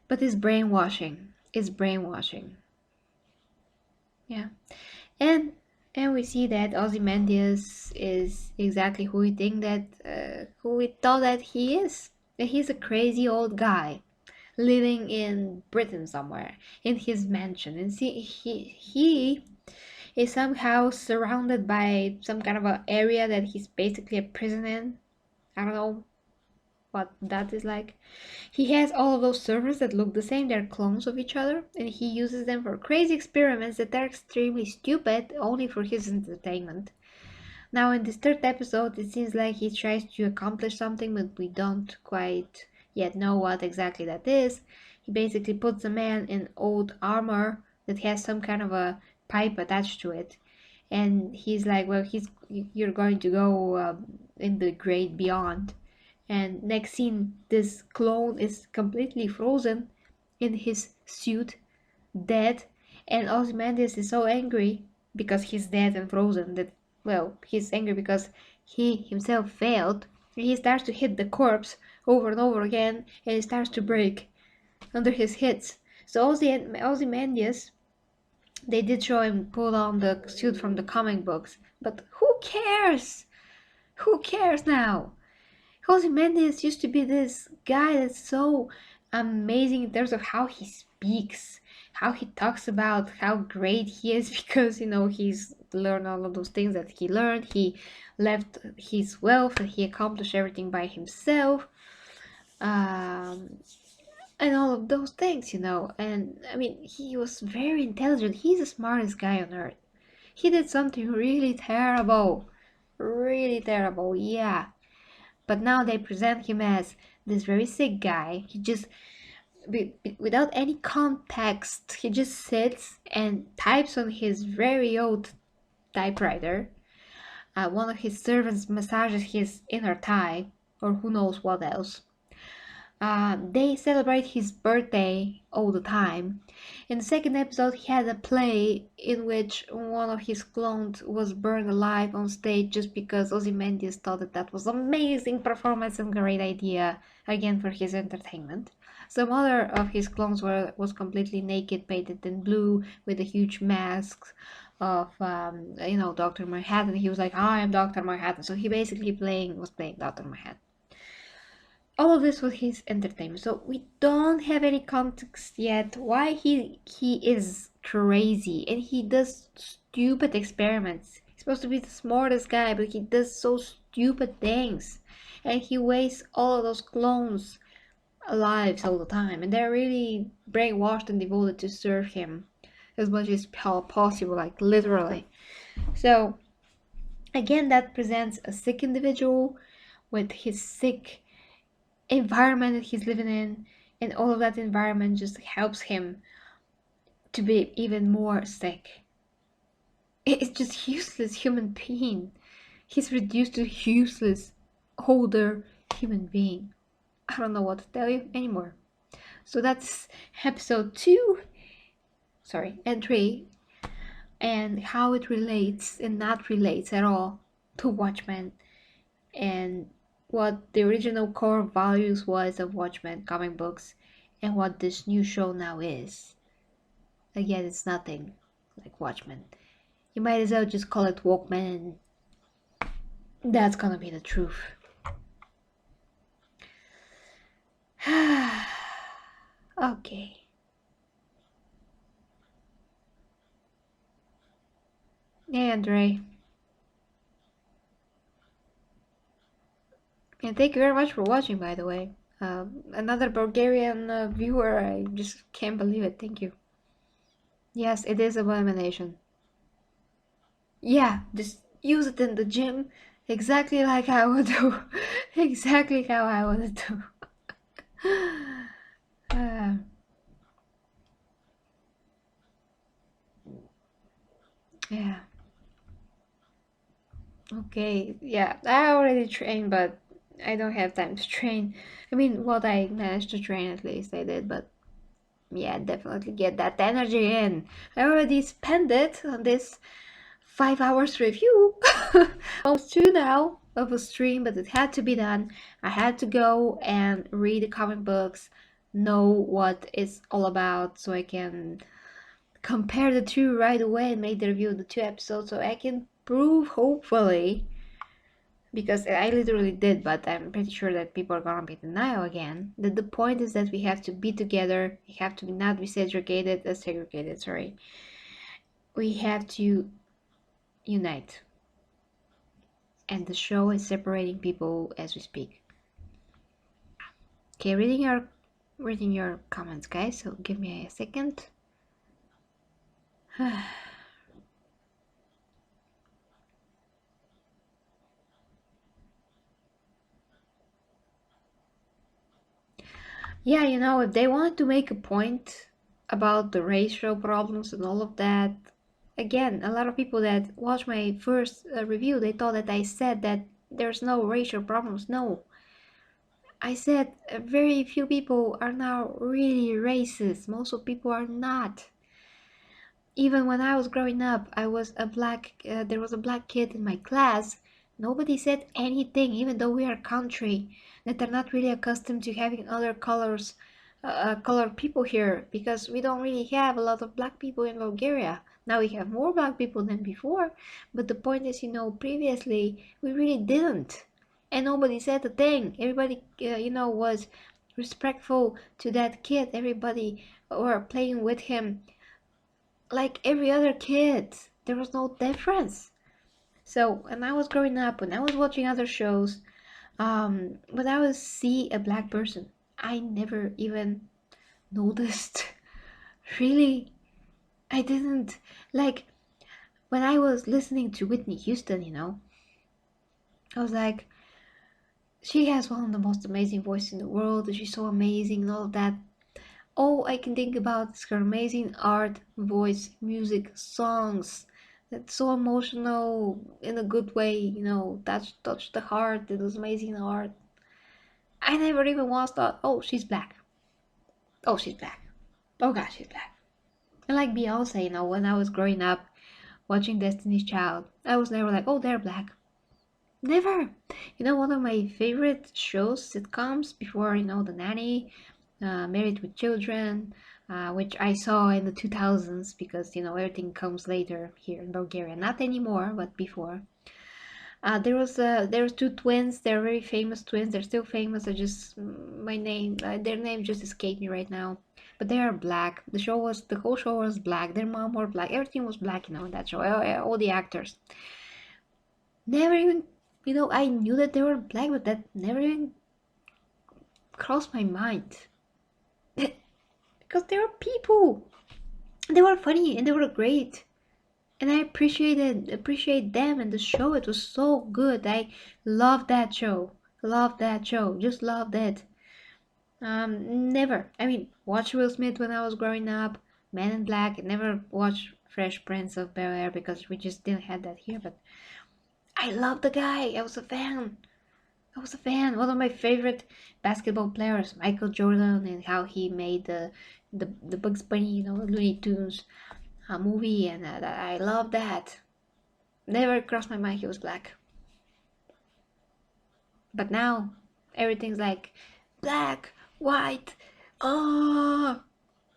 But it's brainwashing. It's brainwashing. Yeah. And we see that Ozymandias is exactly who we thought that he is. That he's a crazy old guy living in Britain somewhere in his mansion, and see he is somehow surrounded by some kind of a area that he's basically a prison in. I don't know what that is like. He has all of those servers that look the same, they're clones of each other, and he uses them for crazy experiments that are extremely stupid only for his entertainment. Now, in this third episode, it seems like he tries to accomplish something, but we don't quite yet know what exactly that is. He basically puts a man in old armor that has some kind of a pipe attached to it, and he's like, well, you're going to go in the great beyond. And next scene, this clone is completely frozen in his suit, dead, and Ozymandias is so angry because he's dead and frozen that, well, he's angry because he himself failed. He starts to hit the corpse over and over again, and it starts to break under his hits. So Ozymandias, they did show him pull on the suit from the comic books, but who cares? Who cares now? Ozymandias used to be this guy that's so amazing in terms of how he speaks, how he talks about how great he is because he's learned all of those things that he learned. He left his wealth and he accomplished everything by himself. Um, and all of those things. And I mean, he was very intelligent. He's the smartest guy on earth. He did something really terrible. Really terrible, yeah. But now they present him as this very sick guy. He just, without any context, he just sits and types on his very old typewriter. One of his servants massages his inner thigh, or who knows what else. They celebrate his birthday all the time. In the second episode, he had a play in which one of his clones was burned alive on stage just because Ozymandias thought that was amazing performance and great idea, again for his entertainment. Some other of his clones was completely naked, painted in blue, with a huge mask of Dr. Manhattan. He was like, I am Dr. Manhattan. So he basically was playing Dr. Manhattan. All of this was his entertainment. So we don't have any context yet why he is crazy and he does stupid experiments. He's supposed to be the smartest guy, but he does so stupid things. And he wastes all of those clones' lives all the time. And they're really brainwashed and devoted to serve him as much as possible, like literally. So again, that presents a sick individual with his sick environment that he's living in, and all of that environment just helps him to be even more sick. It's just useless human being. He's reduced to useless older human being. I don't know what to tell you anymore. So that's episode 2, and 3, and how it relates and not relates at all to Watchmen, and what the original core values was of Watchmen comic books and what this new show now is. Again, it's nothing like Watchmen. You might as well just call it Walkman. That's gonna be the truth. Okay. Hey, Andre. And thank you very much for watching, by the way. Another Bulgarian viewer. I just can't believe it. Thank you. Yes, it is abomination. Yeah, just use it in the gym exactly like I would do. Exactly how I would do. Yeah. Okay. Yeah, I already trained, but I don't have time to train. I mean, what I managed to train at least I did, but yeah, definitely get that energy in. I already spent it on this 5 hours review. Almost 2 now of a stream, but it had to be done. I had to go and read the comic books, know what it's all about, so I can compare the two right away and make the review of the 2 episodes, so I can prove, hopefully, because I literally did, but I'm pretty sure that people are gonna be in denial again, that the point is that we have to be together, we have to not be segregated, sorry. We have to unite. And the show is separating people as we speak. Okay, reading your comments, guys, so give me a second. Yeah, if they wanted to make a point about the racial problems and all of that, again, a lot of people that watched my first review, they thought that I said that there's no racial problems. No, I said very few people are now really racist. Most of people are not. Even when I was growing up, there was a black kid in my class. Nobody said anything, even though we are a country that are not really accustomed to having other colored people here, because we don't really have a lot of black people in Bulgaria. Now we have more black people than before, but the point is, previously we really didn't, and nobody said a thing. Everybody, was respectful to that kid, everybody were playing with him like every other kid. There was no difference. So when I was growing up, when I was watching other shows, when I would see a black person, I never even noticed. Really, I didn't. Like, when I was listening to Whitney Houston, I was like, she has one of the most amazing voices in the world. She's so amazing and all of that. All I can think about is her amazing art, voice, music, songs. That's so emotional in a good way, touch the heart. It was amazing art. I never even once thought, oh, she's black. Oh, she's black. Oh God, she's black. And like Beyonce, when I was growing up watching Destiny's Child, I was never like, oh, they're black. Never. One of my favorite shows, sitcoms before, The Nanny, Married with Children, which I saw in the 2000s because, everything comes later here in Bulgaria. Not anymore, but before. There was two twins. They're very famous twins. They're still famous. Their name just escaped me right now. But they are black. The whole show was black. Their mom was black. Everything was black, in that show. All the actors. Never even, I knew that they were black, but that never even crossed my mind. Because they were people. They were funny and they were great. And I appreciate them and the show. It was so good. I loved that show. Loved that show. Just loved it. Never. I mean, watched Will Smith when I was growing up. Men in Black. Never watched Fresh Prince of Bel-Air because we just didn't have that here. But I loved the guy. I was a fan. One of my favorite basketball players, Michael Jordan, and how he made the Bugs Bunny, Looney Tunes movie, and I love that. Never crossed my mind he was black. But now everything's like black, white. Oh,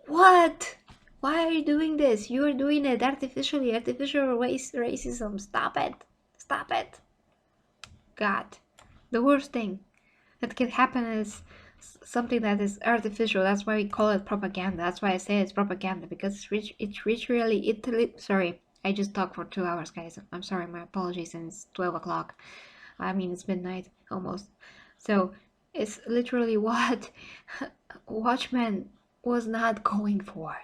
what? Why are you doing this? You are doing it artificially. Artificial racism. Stop it. Stop it. God, the worst thing that can happen is something that is artificial. That's why we call it propaganda. That's why I say it's propaganda, because it's literally sorry, I just talked for 2 hours, guys. I'm sorry, my apologies, and it's 12 o'clock. I mean, it's midnight almost. So it's literally what Watchmen was not going for.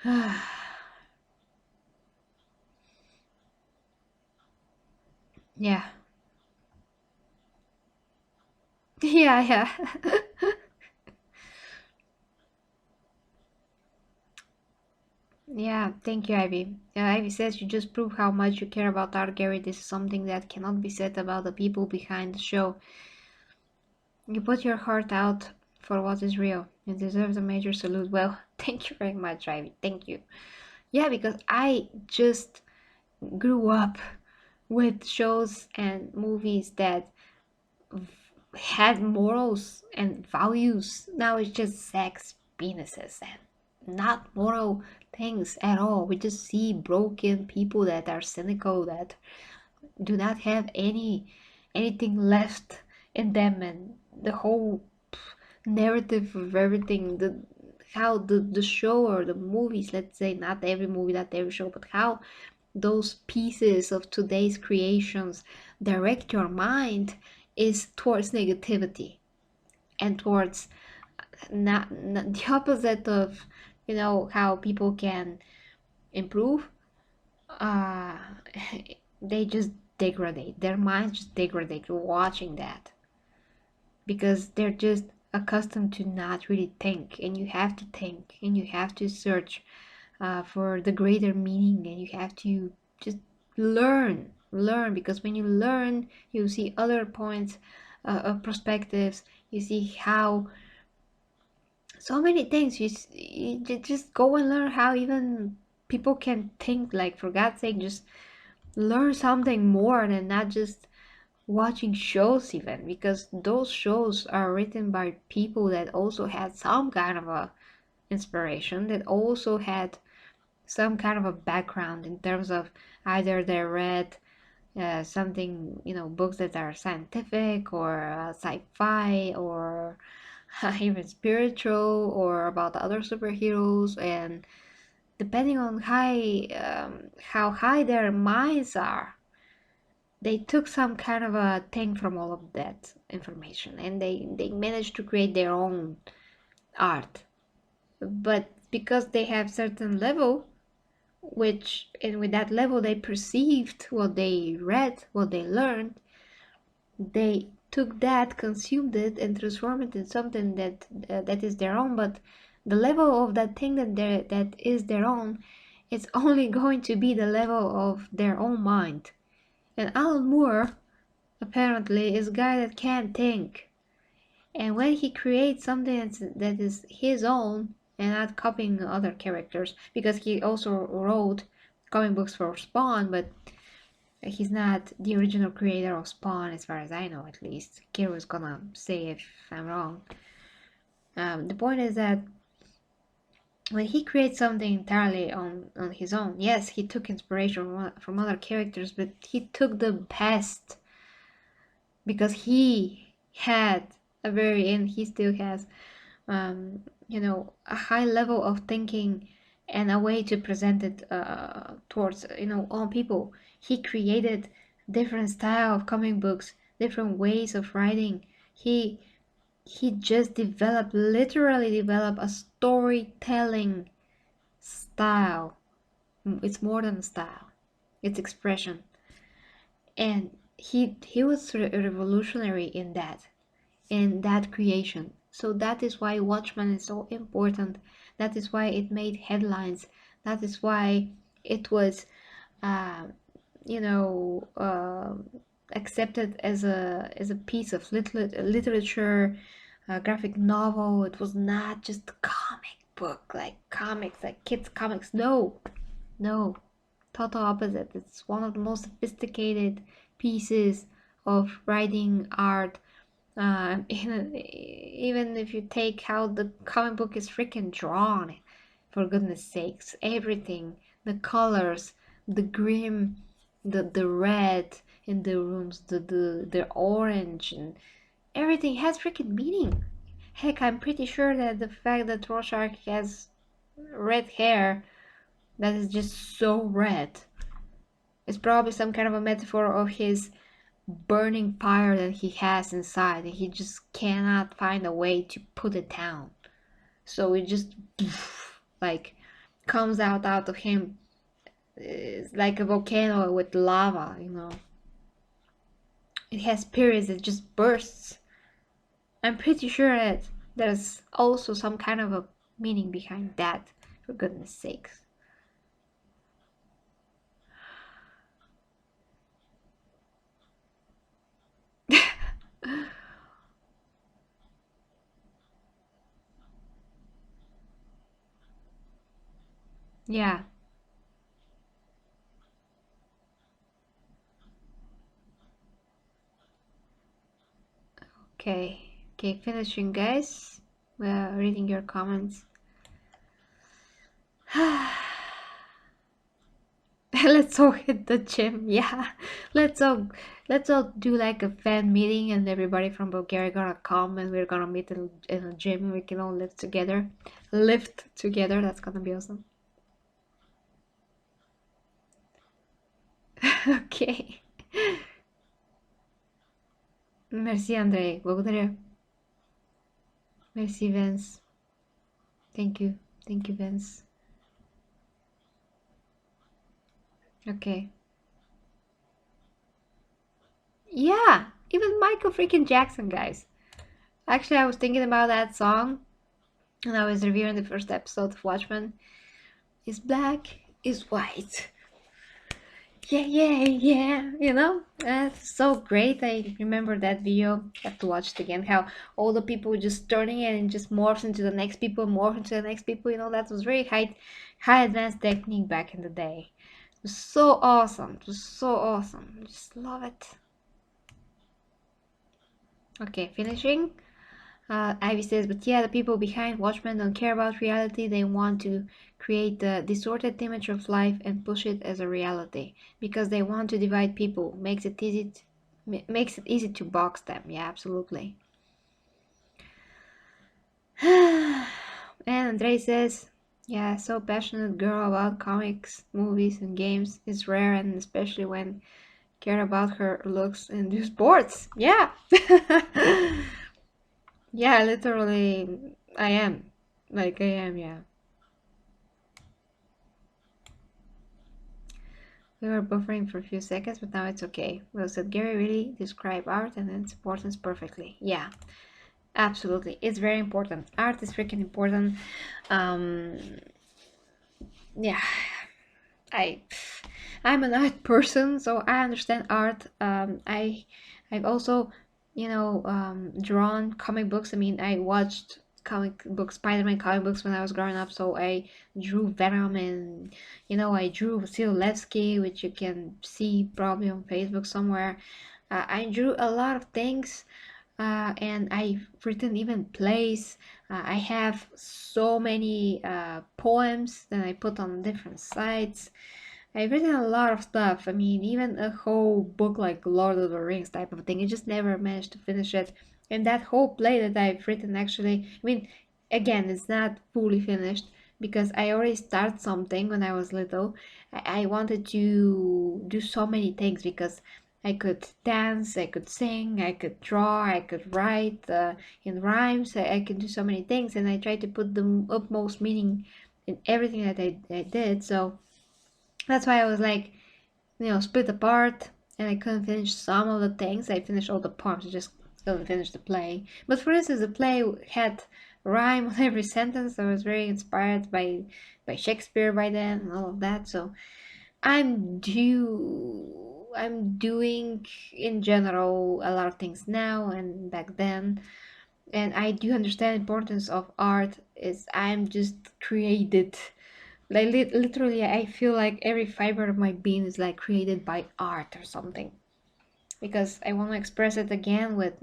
Yeah. Yeah. Yeah, thank you, Ivy. Ivy says you just prove how much you care about art, Gary. This is something that cannot be said about the people behind the show. You put your heart out for what is real. You deserve a major salute. Well, thank you very much, Ivy. Thank you. Yeah, because I just grew up with shows and movies that had morals and values. Now it's just sex, penises, and not moral things at all. We just see broken people that are cynical, that do not have anything left in them, and the whole narrative of everything, how the show or the movies, let's say, not every movie, not every show, but how those pieces of today's creations direct your mind is towards negativity and towards not the opposite of how people can improve. uh they just degrade, their minds just degrade watching that, because they're just accustomed to not really think, and you have to think and you have to search for the greater meaning, and you have to just learn, because when you learn you see other points of perspectives. You see how so many things, you just go and learn how even people can think, like, for God's sake, just learn something more than not just watching shows, even because those shows are written by people that also had some kind of a inspiration, that also had some kind of a background in terms of either they read something, books that are scientific or sci-fi or even spiritual or about other superheroes, and depending on how high their minds are, they took some kind of a thing from all of that information and they managed to create their own art. But because they have certain level, which and with that level they perceived what they read, what they learned, they took that, consumed it, and transformed it in something that is their own. But the level of that thing that is their own, it's only going to be the level of their own mind. And Alan Moore apparently is a guy that can't think. And when he creates something that is his own and not copying other characters, because he also wrote comic books for Spawn, but he's not the original creator of Spawn, as far as I know, at least. Kiro is gonna say if I'm wrong. The point is that when he creates something entirely on his own, yes, he took inspiration from other characters, but he took the best because he had and he still has, a high level of thinking and a way to present it towards, all people. He created different style of comic books, different ways of writing. He just literally developed a storytelling style. It's more than a style, it's expression. And he was revolutionary in that creation. So that is why Watchmen is so important. That is why it made headlines. That is why it was, uh, you know, uh, accepted as a piece of literature, a graphic novel. It was not just a comic book, like comics, like kids comics. No, no, total opposite. It's one of the most sophisticated pieces of writing art. Even if you take how the comic book is freaking drawn, for goodness sakes, everything, the colors, the grim, the red in the rooms, the orange, and everything has freaking meaning. Heck, I'm pretty sure that the fact that Rorschach has red hair that is just so red is probably some kind of a metaphor of his burning fire that he has inside, and he just cannot find a way to put it down. So it just like comes out of him. It's like a volcano with lava. It has periods that just bursts. I'm pretty sure that there's also some kind of a meaning behind that, for goodness sakes. Yeah. Okay, finishing, guys. We're reading your comments. Let's all hit the gym. Yeah, let's all let's all do like a fan meeting, and everybody from Bulgaria gonna come, and we're gonna meet in a gym. We can all live together, lift together. That's gonna be awesome. Okay. Merci, Андрей. Благодаря. Merci, Vince. Thank you. Thank you, Vince. Okay. Yeah, even Michael freaking Jackson, guys. Actually, I was thinking about that song, and I was reviewing the first episode of Watchmen. Is black, is white. Yeah. That's so great. I remember that video. I have to watch it again. How all the people just turning it and just morphs into the next people, morph into the next people. That was very high advanced technique back in the day. It was so awesome. It was so awesome. I just love it. Okay, finishing. Ivy says, but yeah, the people behind Watchmen don't care about reality. They want to create the distorted image of life and push it as a reality because they want to divide people. Makes it easy to box them. Yeah, absolutely. And Andre says, yeah, so passionate girl about comics, movies, and games is rare, and especially when care about her looks and do sports. Yeah. Yeah, literally, I am. Like, I am, yeah. We were buffering for a few seconds, but now it's okay. Well said, Gary. Really describe art and its importance perfectly. Yeah, absolutely. It's very important. Art is freaking important. Um, yeah, I I'm an art person, so I understand art. I've also, drawn comic books. I mean, I watched comic books, Spider-Man comic books when I was growing up, so I drew Venom, and I drew Vasilevsky, which you can see probably on Facebook somewhere. I drew a lot of things, and I've written even plays. I have so many poems that I put on different sites. I've written a lot of stuff. I mean, even a whole book like Lord of the Rings type of thing. I just never managed to finish it. And that whole play that I've written actually, I mean, again, it's not fully finished because I already started something when I was little. I wanted to do so many things because I could dance, I could sing, I could draw, I could write in rhymes. I could do so many things, and I tried to put the utmost meaning in everything that I did. So that's why I was like, split apart, and I couldn't finish some of the things. I finished all the poems, I just couldn't finish the play. But for instance, the play had rhyme on every sentence. I was very inspired by Shakespeare by then and all of that. So I'm doing in general a lot of things now and back then. And I do understand the importance of art is I'm just created like literally, I feel like every fiber of my being is like created by art or something. Because I want to express it again with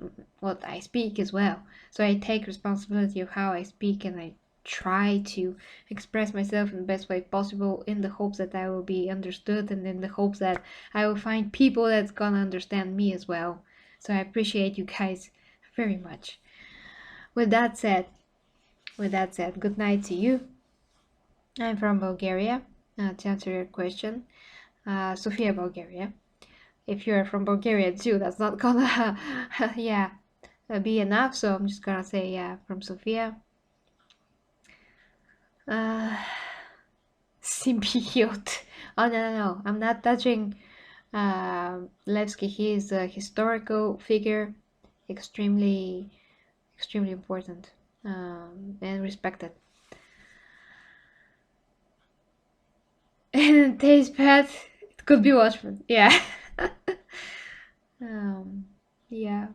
what I speak as well. So I take responsibility of how I speak, and I try to express myself in the best way possible in the hopes that I will be understood, and in the hopes that I will find people that's gonna understand me as well. So I appreciate you guys very much. With that said, good night to you. I'm from Bulgaria. To answer your question, Sofia, Bulgaria. If you're from Bulgaria too, that's not gonna, yeah, be enough. So I'm just gonna say, yeah, from Sofia. Uh, Symbiote. Oh, no. I'm not touching Levski. He is a historical figure, extremely, extremely important and respected. And taste bad. It could be Watchmen. Yeah. um, yeah.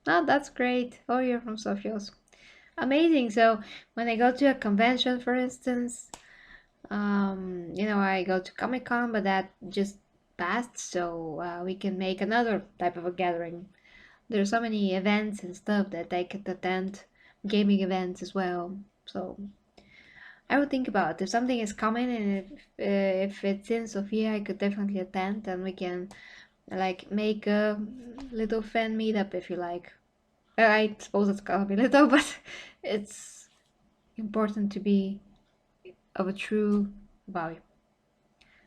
Oh, that's great. Oh, you're from Sofios. Amazing. So when I go to a convention, for instance, I go to Comic Con, but that just passed, so we can make another type of a gathering. There's so many events and stuff that I could attend, gaming events as well. So I would think about if something is coming, and if it's in Sofia, I could definitely attend, and we can like make a little fan meetup if you like. I suppose it's gonna be little, but it's important to be of a true value.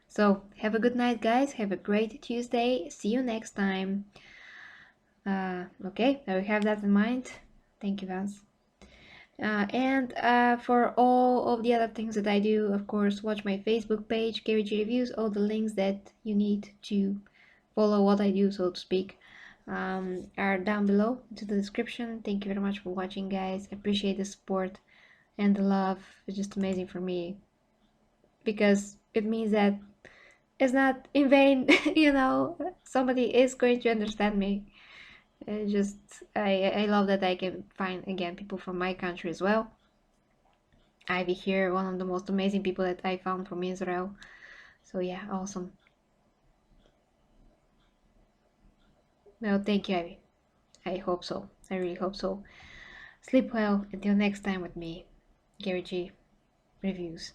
So have a good night, guys. Have a great Tuesday. See you next time. Okay, I will have that in mind. Thank you, Vance. And for all of the other things that I do, of course, watch my Facebook page, Gary G Reviews, all the links that you need to follow what I do, so to speak, are down below to the description. Thank you very much for watching, guys. I appreciate the support and the love. It's just amazing for me because it means that it's not in vain. Somebody is going to understand me. Just I love that I can find again people from my country as well. Ivy here, one of the most amazing people that I found from Israel. So yeah, awesome. Well, thank you, Ivy. I hope so. I really hope so. Sleep well. Until next time with me, Gary G. reviews.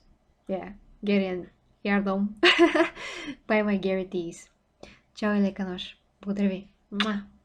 Yeah, get in. Yardım. Buy my guarantees. Ćao i leka noć. Pozdravi. Mua.